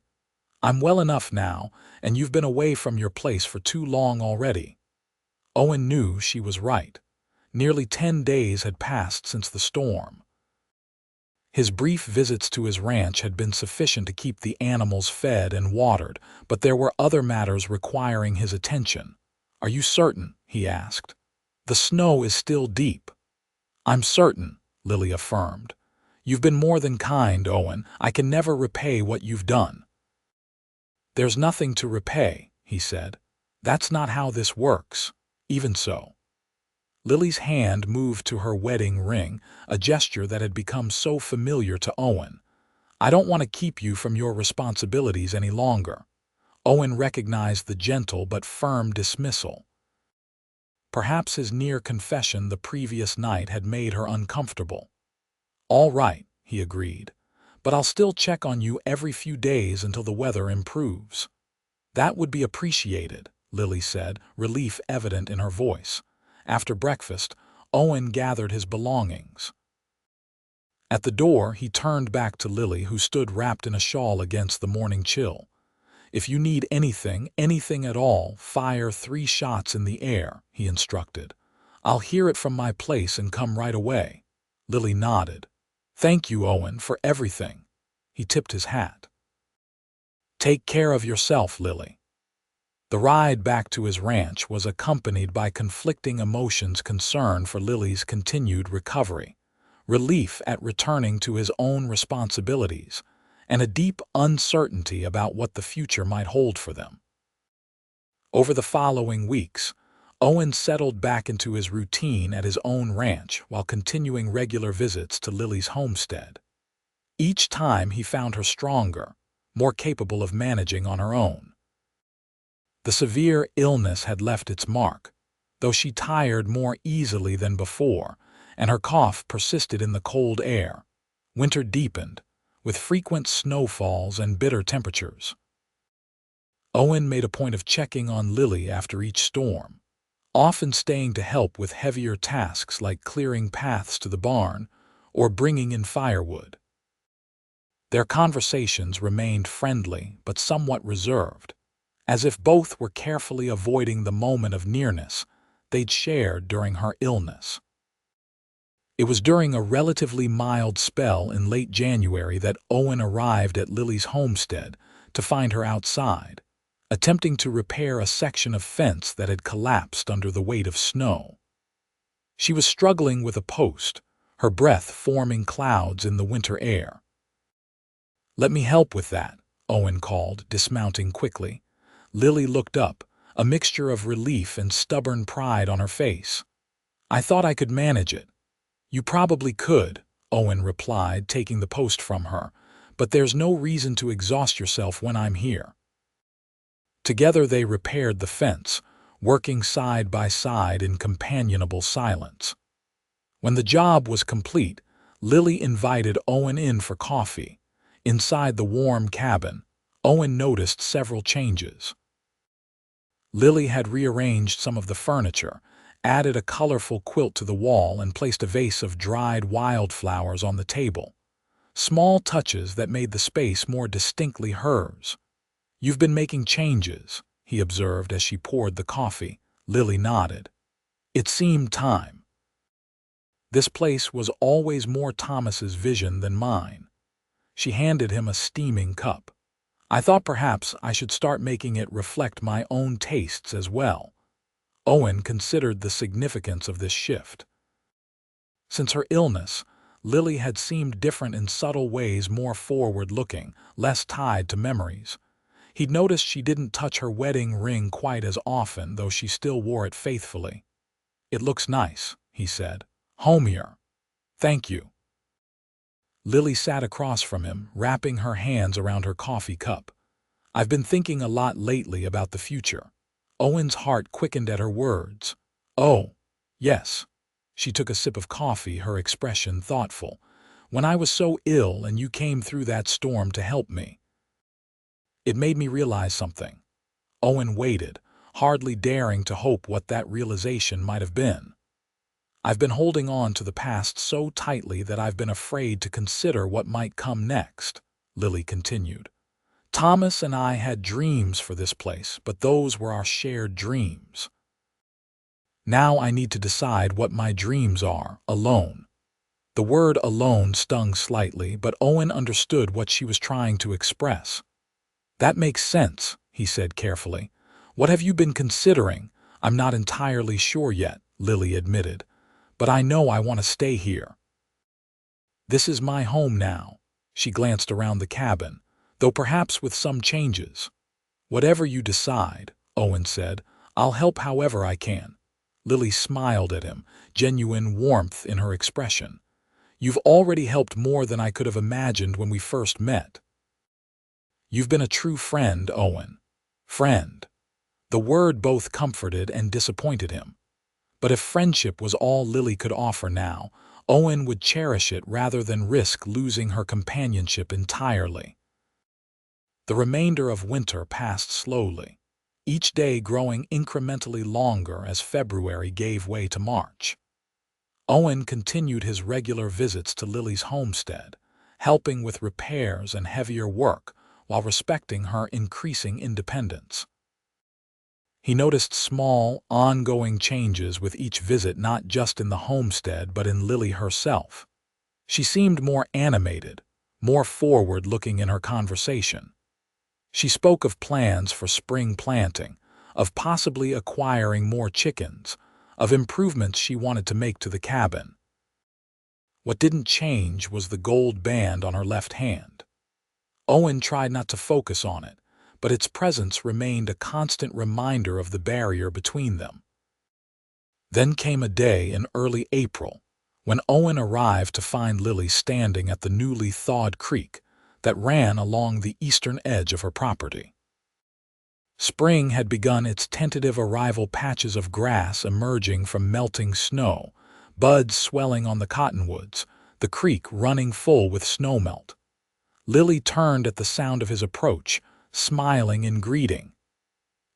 "I'm well enough now, and you've been away from your place for too long already." Owen knew she was right. Nearly 10 days had passed since the storm. His brief visits to his ranch had been sufficient to keep the animals fed and watered, but there were other matters requiring his attention. "Are you certain?" he asked. "The snow is still deep." I'm certain, Lily affirmed. You've been more than kind, Owen. I can never repay what you've done. There's nothing to repay, he said. That's not how this works. Even so. Lily's hand moved to her wedding ring, a gesture that had become so familiar to Owen. I don't want to keep you from your responsibilities any longer. Owen recognized the gentle but firm dismissal. Perhaps his near confession the previous night had made her uncomfortable. All right, he agreed, but I'll still check on you every few days until the weather improves. That would be appreciated, Lily said, relief evident in her voice. After breakfast, Owen gathered his belongings. At the door, he turned back to Lily, who stood wrapped in a shawl against the morning chill. If you need anything at all, fire 3 shots in the air, he instructed. I'll hear it from my place and come right away. Lily nodded. Thank you, Owen, for everything. He tipped his hat. Take care of yourself, Lily. The ride back to his ranch was accompanied by conflicting emotions: concern for Lily's continued recovery, relief at returning to his own responsibilities, and a deep uncertainty about what the future might hold for them. Over the following weeks, Owen settled back into his routine at his own ranch while continuing regular visits to Lily's homestead. Each time he found her stronger, more capable of managing on her own. The severe illness had left its mark, though she tired more easily than before, and her cough persisted in the cold air. Winter deepened, with frequent snowfalls and bitter temperatures. Owen made a point of checking on Lily after each storm, often staying to help with heavier tasks like clearing paths to the barn or bringing in firewood. Their conversations remained friendly but somewhat reserved, as if both were carefully avoiding the moment of nearness they'd shared during her illness. It was during a relatively mild spell in late January that Owen arrived at Lily's homestead to find her outside, attempting to repair a section of fence that had collapsed under the weight of snow. She was struggling with a post, her breath forming clouds in the winter air. "Let me help with that," Owen called, dismounting quickly. Lily looked up, a mixture of relief and stubborn pride on her face. "I thought I could manage it." "You probably could," Owen replied, taking the post from her, "but there's no reason to exhaust yourself when I'm here." Together they repaired the fence, working side by side in companionable silence. When the job was complete, Lily invited Owen in for coffee. Inside the warm cabin, Owen noticed several changes. Lily had rearranged some of the furniture, added a colorful quilt to the wall, and placed a vase of dried wildflowers on the table. Small touches that made the space more distinctly hers. "You've been making changes," he observed as she poured the coffee. Lily nodded. It seemed time. This place was always more Thomas's vision than mine. She handed him a steaming cup. "I thought perhaps I should start making it reflect my own tastes as well." Owen considered the significance of this shift. Since her illness, Lily had seemed different in subtle ways, more forward-looking, less tied to memories. He'd noticed she didn't touch her wedding ring quite as often, though she still wore it faithfully. "It looks nice," he said. "Homier." "Thank you." Lily sat across from him, wrapping her hands around her coffee cup. "I've been thinking a lot lately about the future." Owen's heart quickened at her words. "Oh, yes." She took a sip of coffee, her expression thoughtful. "When I was so ill and you came through that storm to help me, it made me realize something." Owen waited, hardly daring to hope what that realization might have been. "I've been holding on to the past so tightly that I've been afraid to consider what might come next," Lily continued. "Thomas and I had dreams for this place, but those were our shared dreams. Now I need to decide what my dreams are, alone." The word "alone" stung slightly, but Owen understood what she was trying to express. "That makes sense," he said carefully. "What have you been considering?" "I'm not entirely sure yet," Lily admitted, but I know I want to stay here. This is my home now." She glanced around the cabin, though perhaps with some changes. "Whatever you decide," Owen said, "I'll help however I can." Lily smiled at him, genuine warmth in her expression. "You've already helped more than I could have imagined when we first met." "You've been a true friend, Owen." Friend. The word both comforted and disappointed him. But if friendship was all Lily could offer now, Owen would cherish it rather than risk losing her companionship entirely. The remainder of winter passed slowly, each day growing incrementally longer as February gave way to March. Owen continued his regular visits to Lily's homestead, helping with repairs and heavier work while respecting her increasing independence. He noticed small, ongoing changes with each visit, not just in the homestead but in Lily herself. She seemed more animated, more forward-looking in her conversation. She spoke of plans for spring planting, of possibly acquiring more chickens, of improvements she wanted to make to the cabin. What didn't change was the gold band on her left hand. Owen tried not to focus on it, but its presence remained a constant reminder of the barrier between them. Then came a day in early April, when Owen arrived to find Lily standing at the newly thawed creek that ran along the eastern edge of her property. Spring had begun its tentative arrival, patches of grass emerging from melting snow, buds swelling on the cottonwoods, the creek running full with snowmelt. Lily turned at the sound of his approach, smiling in greeting.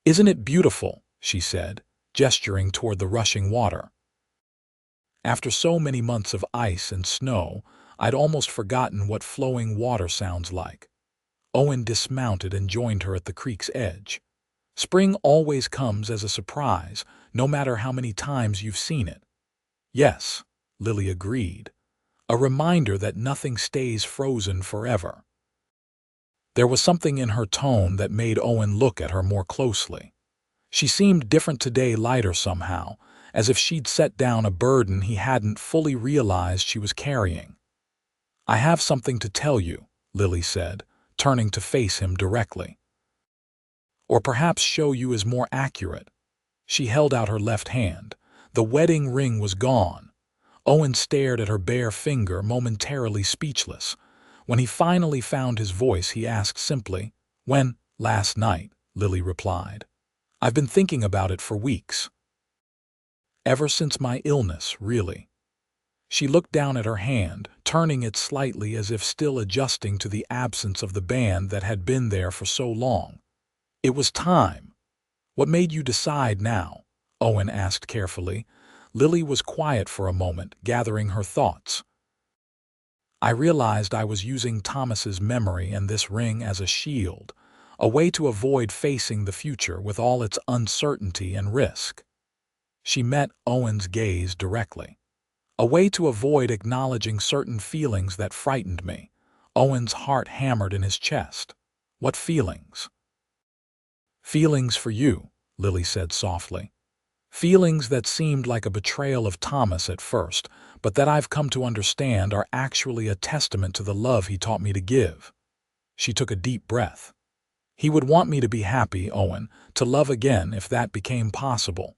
"Isn't it beautiful?" she said, gesturing toward the rushing water. "After so many months of ice and snow, I'd almost forgotten what flowing water sounds like." Owen dismounted and joined her at the creek's edge. "Spring always comes as a surprise, no matter how many times you've seen it." "Yes," Lily agreed, "a reminder that nothing stays frozen forever." There was something in her tone that made Owen look at her more closely. She seemed different today, lighter somehow, as if she'd set down a burden he hadn't fully realized she was carrying. "I have something to tell you," Lily said, turning to face him directly. "Or perhaps show you is more accurate." She held out her left hand. The wedding ring was gone. Owen stared at her bare finger, momentarily speechless. When he finally found his voice, he asked simply, "When?" "Last night," Lily replied. "I've been thinking about it for weeks. Ever since my illness, really." She looked down at her hand, turning it slightly as if still adjusting to the absence of the band that had been there for so long. "It was time." "What made you decide now?" Owen asked carefully. Lily was quiet for a moment, gathering her thoughts. "I realized I was using Thomas's memory and this ring as a shield, a way to avoid facing the future with all its uncertainty and risk." She met Owen's gaze directly. "A way to avoid acknowledging certain feelings that frightened me." Owen's heart hammered in his chest. "What feelings?" "Feelings for you," Lily said softly. "Feelings that seemed like a betrayal of Thomas at first, but that I've come to understand are actually a testament to the love he taught me to give." She took a deep breath. "He would want me to be happy, Owen, to love again if that became possible."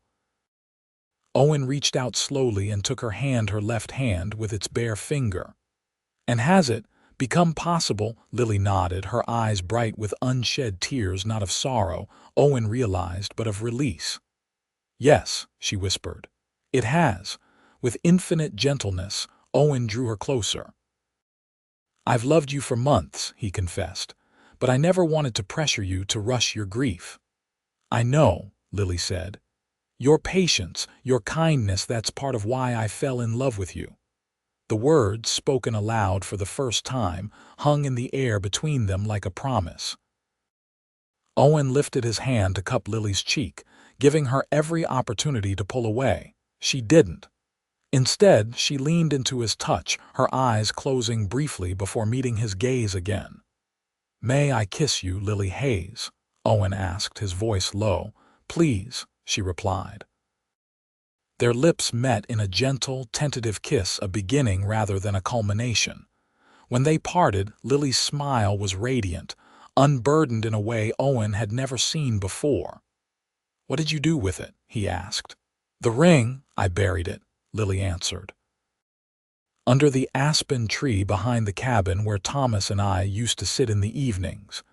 Owen reached out slowly and took her left hand with its bare finger. "And has it become possible?" Lily nodded, her eyes bright with unshed tears, not of sorrow, Owen realized, but of release. "Yes," she whispered. "It has." With infinite gentleness, Owen drew her closer. "I've loved you for months," he confessed, "but I never wanted to pressure you to rush your grief." "I know," Lily said. "Your patience, your kindness, that's part of why I fell in love with you." The words, spoken aloud for the first time, hung in the air between them like a promise. Owen lifted his hand to cup Lily's cheek, giving her every opportunity to pull away. She didn't. Instead, she leaned into his touch, her eyes closing briefly before meeting his gaze again. "May I kiss you, Lily Hayes?" Owen asked, his voice low. "Please," she replied. Their lips met in a gentle, tentative kiss, a beginning rather than a culmination. When they parted, Lily's smile was radiant, unburdened in a way Owen had never seen before. "What did you do with it?" he asked. "The ring, I buried it," Lily answered. "Under the aspen tree behind the cabin where Thomas and I used to sit in the evenings.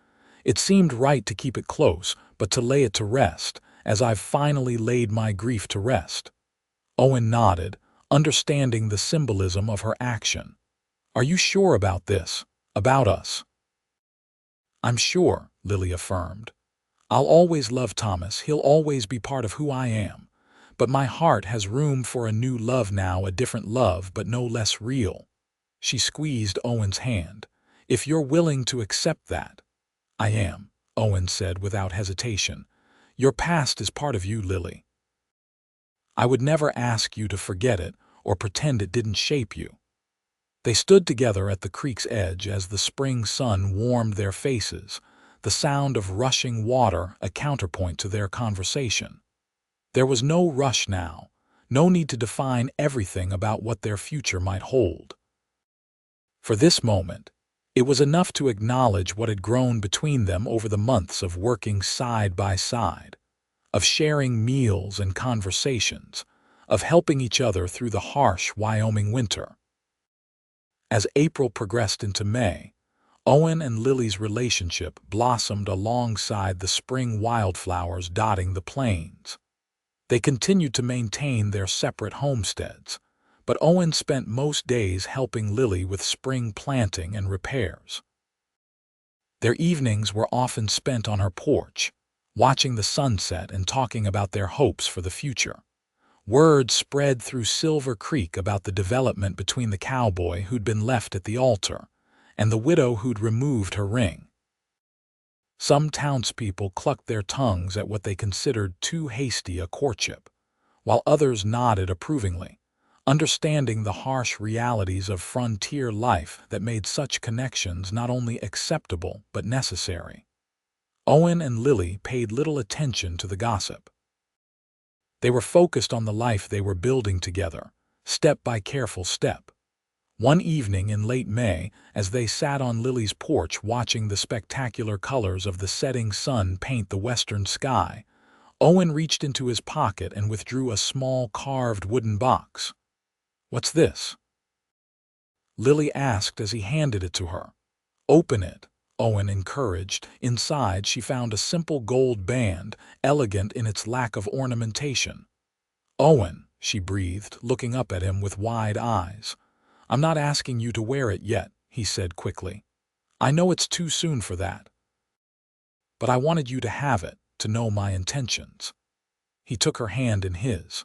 It seemed right to keep it close, but to lay it to rest, as I've finally laid my grief to rest." Owen nodded, understanding the symbolism of her action. "Are you sure about this? About us?" "I'm sure," Lily affirmed. "I'll always love Thomas, he'll always be part of who I am. But my heart has room for a new love now, a different love, but no less real." She squeezed Owen's hand. "If you're willing to accept that." "I am," Owen said without hesitation. "Your past is part of you, Lily. I would never ask you to forget it or pretend it didn't shape you." They stood together at the creek's edge as the spring sun warmed their faces, the sound of rushing water a counterpoint to their conversation. There was no rush now, no need to define everything about what their future might hold. For this moment, it was enough to acknowledge what had grown between them over the months of working side by side, of sharing meals and conversations, of helping each other through the harsh Wyoming winter. As April progressed into May, Owen and Lily's relationship blossomed alongside the spring wildflowers dotting the plains. They continued to maintain their separate homesteads, but Owen spent most days helping Lily with spring planting and repairs. Their evenings were often spent on her porch, watching the sunset and talking about their hopes for the future. Word spread through Silver Creek about the development between the cowboy who'd been left at the altar and the widow who'd removed her ring. Some townspeople clucked their tongues at what they considered too hasty a courtship, while others nodded approvingly, understanding the harsh realities of frontier life that made such connections not only acceptable but necessary. Owen and Lily paid little attention to the gossip. They were focused on the life they were building together, step by careful step. One evening in late May, as they sat on Lily's porch watching the spectacular colors of the setting sun paint the western sky, Owen reached into his pocket and withdrew a small carved wooden box. "What's this?" Lily asked as he handed it to her. "Open it," Owen encouraged. Inside, she found a simple gold band, elegant in its lack of ornamentation. "Owen," she breathed, looking up at him with wide eyes. "I'm not asking you to wear it yet," he said quickly. "I know it's too soon for that. But I wanted you to have it, to know my intentions." He took her hand in his.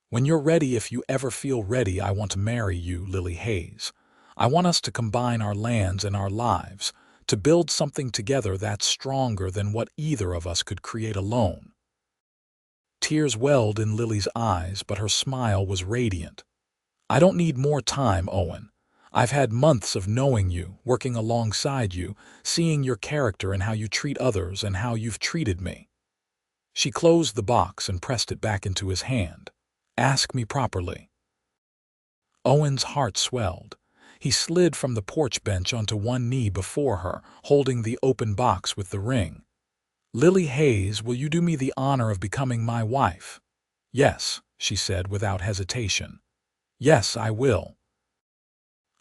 "When you're ready, if you ever feel ready, I want to marry you, Lily Hayes. I want us to combine our lands and our lives, to build something together that's stronger than what either of us could create alone." Tears welled in Lily's eyes, but her smile was radiant. "I don't need more time, Owen. I've had months of knowing you, working alongside you, seeing your character and how you treat others and how you've treated me." She closed the box and pressed it back into his hand. "Ask me properly." Owen's heart swelled. He slid from the porch bench onto one knee before her, holding the open box with the ring. "Lily Hayes, will you do me the honor of becoming my wife?" "Yes," she said without hesitation. "Yes, I will."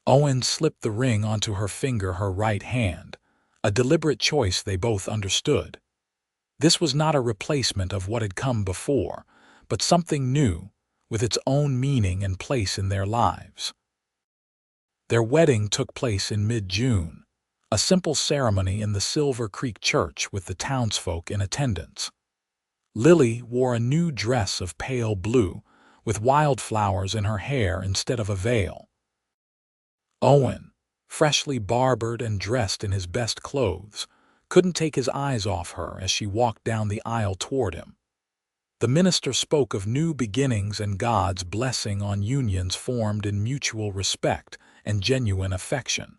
Owen slipped the ring onto her finger, her right hand, a deliberate choice they both understood. This was not a replacement of what had come before, but something new, with its own meaning and place in their lives. Their wedding took place in mid-June, a simple ceremony in the Silver Creek Church with the townsfolk in attendance. Lily wore a new dress of pale blue, with wildflowers in her hair instead of a veil. Owen, freshly barbered and dressed in his best clothes, couldn't take his eyes off her as she walked down the aisle toward him. The minister spoke of new beginnings and God's blessing on unions formed in mutual respect and genuine affection.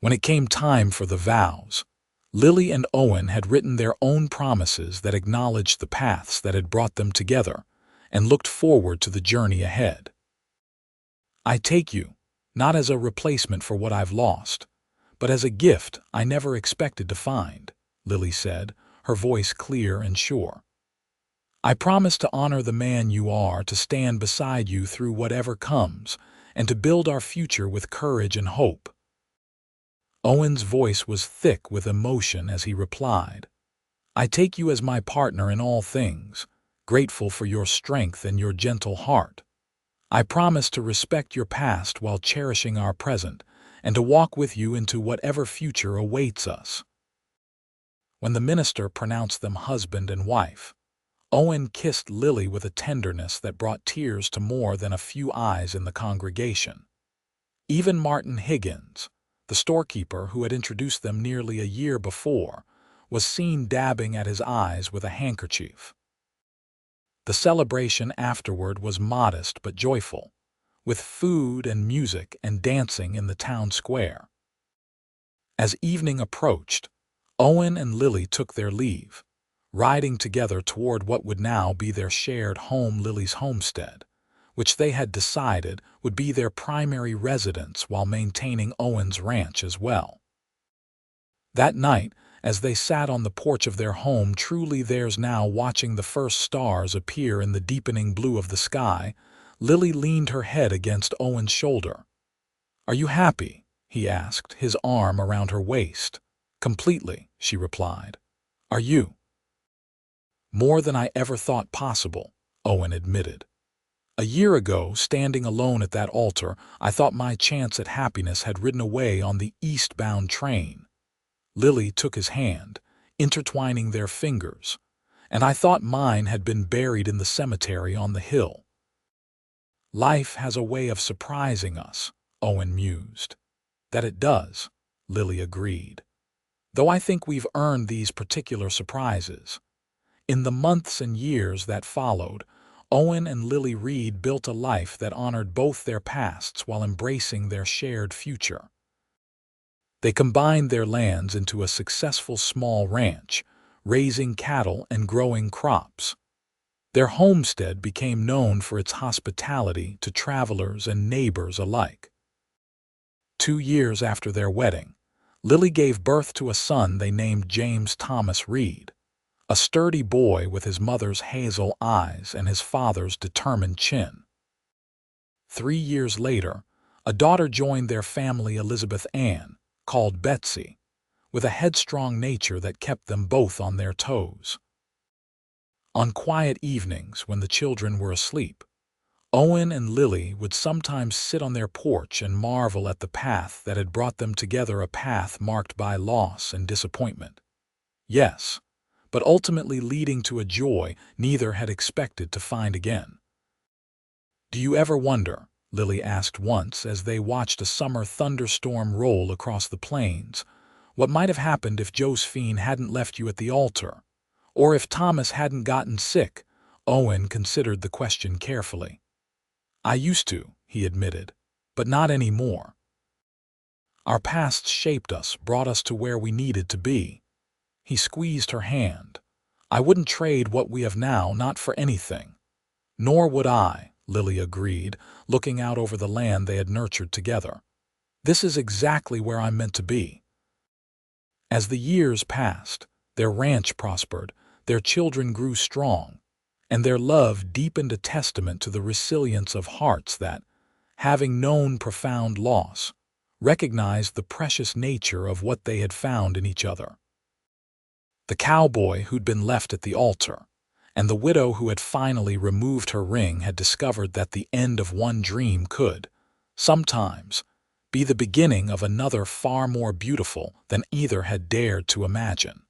When it came time for the vows, Lily and Owen had written their own promises that acknowledged the paths that had brought them together, and looked forward to the journey ahead. "I take you, not as a replacement for what I've lost, but as a gift I never expected to find," Lily said, her voice clear and sure. "I promise to honor the man you are, to stand beside you through whatever comes, and to build our future with courage and hope." Owen's voice was thick with emotion as he replied, "I take you as my partner in all things, grateful for your strength and your gentle heart. I promise to respect your past while cherishing our present, and to walk with you into whatever future awaits us." When the minister pronounced them husband and wife, Owen kissed Lily with a tenderness that brought tears to more than a few eyes in the congregation. Even Martin Higgins, the storekeeper who had introduced them nearly a year before, was seen dabbing at his eyes with a handkerchief. The celebration afterward was modest but joyful, with food and music and dancing in the town square. As evening approached, Owen and Lily took their leave, riding together toward what would now be their shared home, Lily's homestead, which they had decided would be their primary residence while maintaining Owen's ranch as well. That night, as they sat on the porch of their home, truly theirs now, watching the first stars appear in the deepening blue of the sky, Lily leaned her head against Owen's shoulder. "Are you happy?" he asked, his arm around her waist. "Completely," she replied. "Are you?" "More than I ever thought possible," Owen admitted. "A year ago, standing alone at that altar, I thought my chance at happiness had ridden away on the eastbound train." Lily took his hand, intertwining their fingers, "and I thought mine had been buried in the cemetery on the hill." "Life has a way of surprising us," Owen mused. "That it does," Lily agreed. "Though I think we've earned these particular surprises." In the months and years that followed, Owen and Lily Reid built a life that honored both their pasts while embracing their shared future. They combined their lands into a successful small ranch, raising cattle and growing crops. Their homestead became known for its hospitality to travelers and neighbors alike. 2 years after their wedding, Lily gave birth to a son they named James Thomas Reid, a sturdy boy with his mother's hazel eyes and his father's determined chin. 3 years later, a daughter joined their family, Elizabeth Ann, called Betsy, with a headstrong nature that kept them both on their toes. On quiet evenings when the children were asleep, Owen and Lily would sometimes sit on their porch and marvel at the path that had brought them together, a path marked by loss and disappointment. Yes, but ultimately leading to a joy neither had expected to find again. "Do you ever wonder," Lily asked once as they watched a summer thunderstorm roll across the plains, "what might have happened if Josephine hadn't left you at the altar? Or if Thomas hadn't gotten sick?" Owen considered the question carefully. "I used to," he admitted, "but not anymore. Our pasts shaped us, brought us to where we needed to be." He squeezed her hand. "I wouldn't trade what we have now, not for anything." "Nor would I," Lily agreed, looking out over the land they had nurtured together. "This is exactly where I'm meant to be." As the years passed, their ranch prospered, their children grew strong, and their love deepened, a testament to the resilience of hearts that, having known profound loss, recognized the precious nature of what they had found in each other. The cowboy who'd been left at the altar, and the widow who had finally removed her ring, had discovered that the end of one dream could, sometimes, be the beginning of another far more beautiful than either had dared to imagine.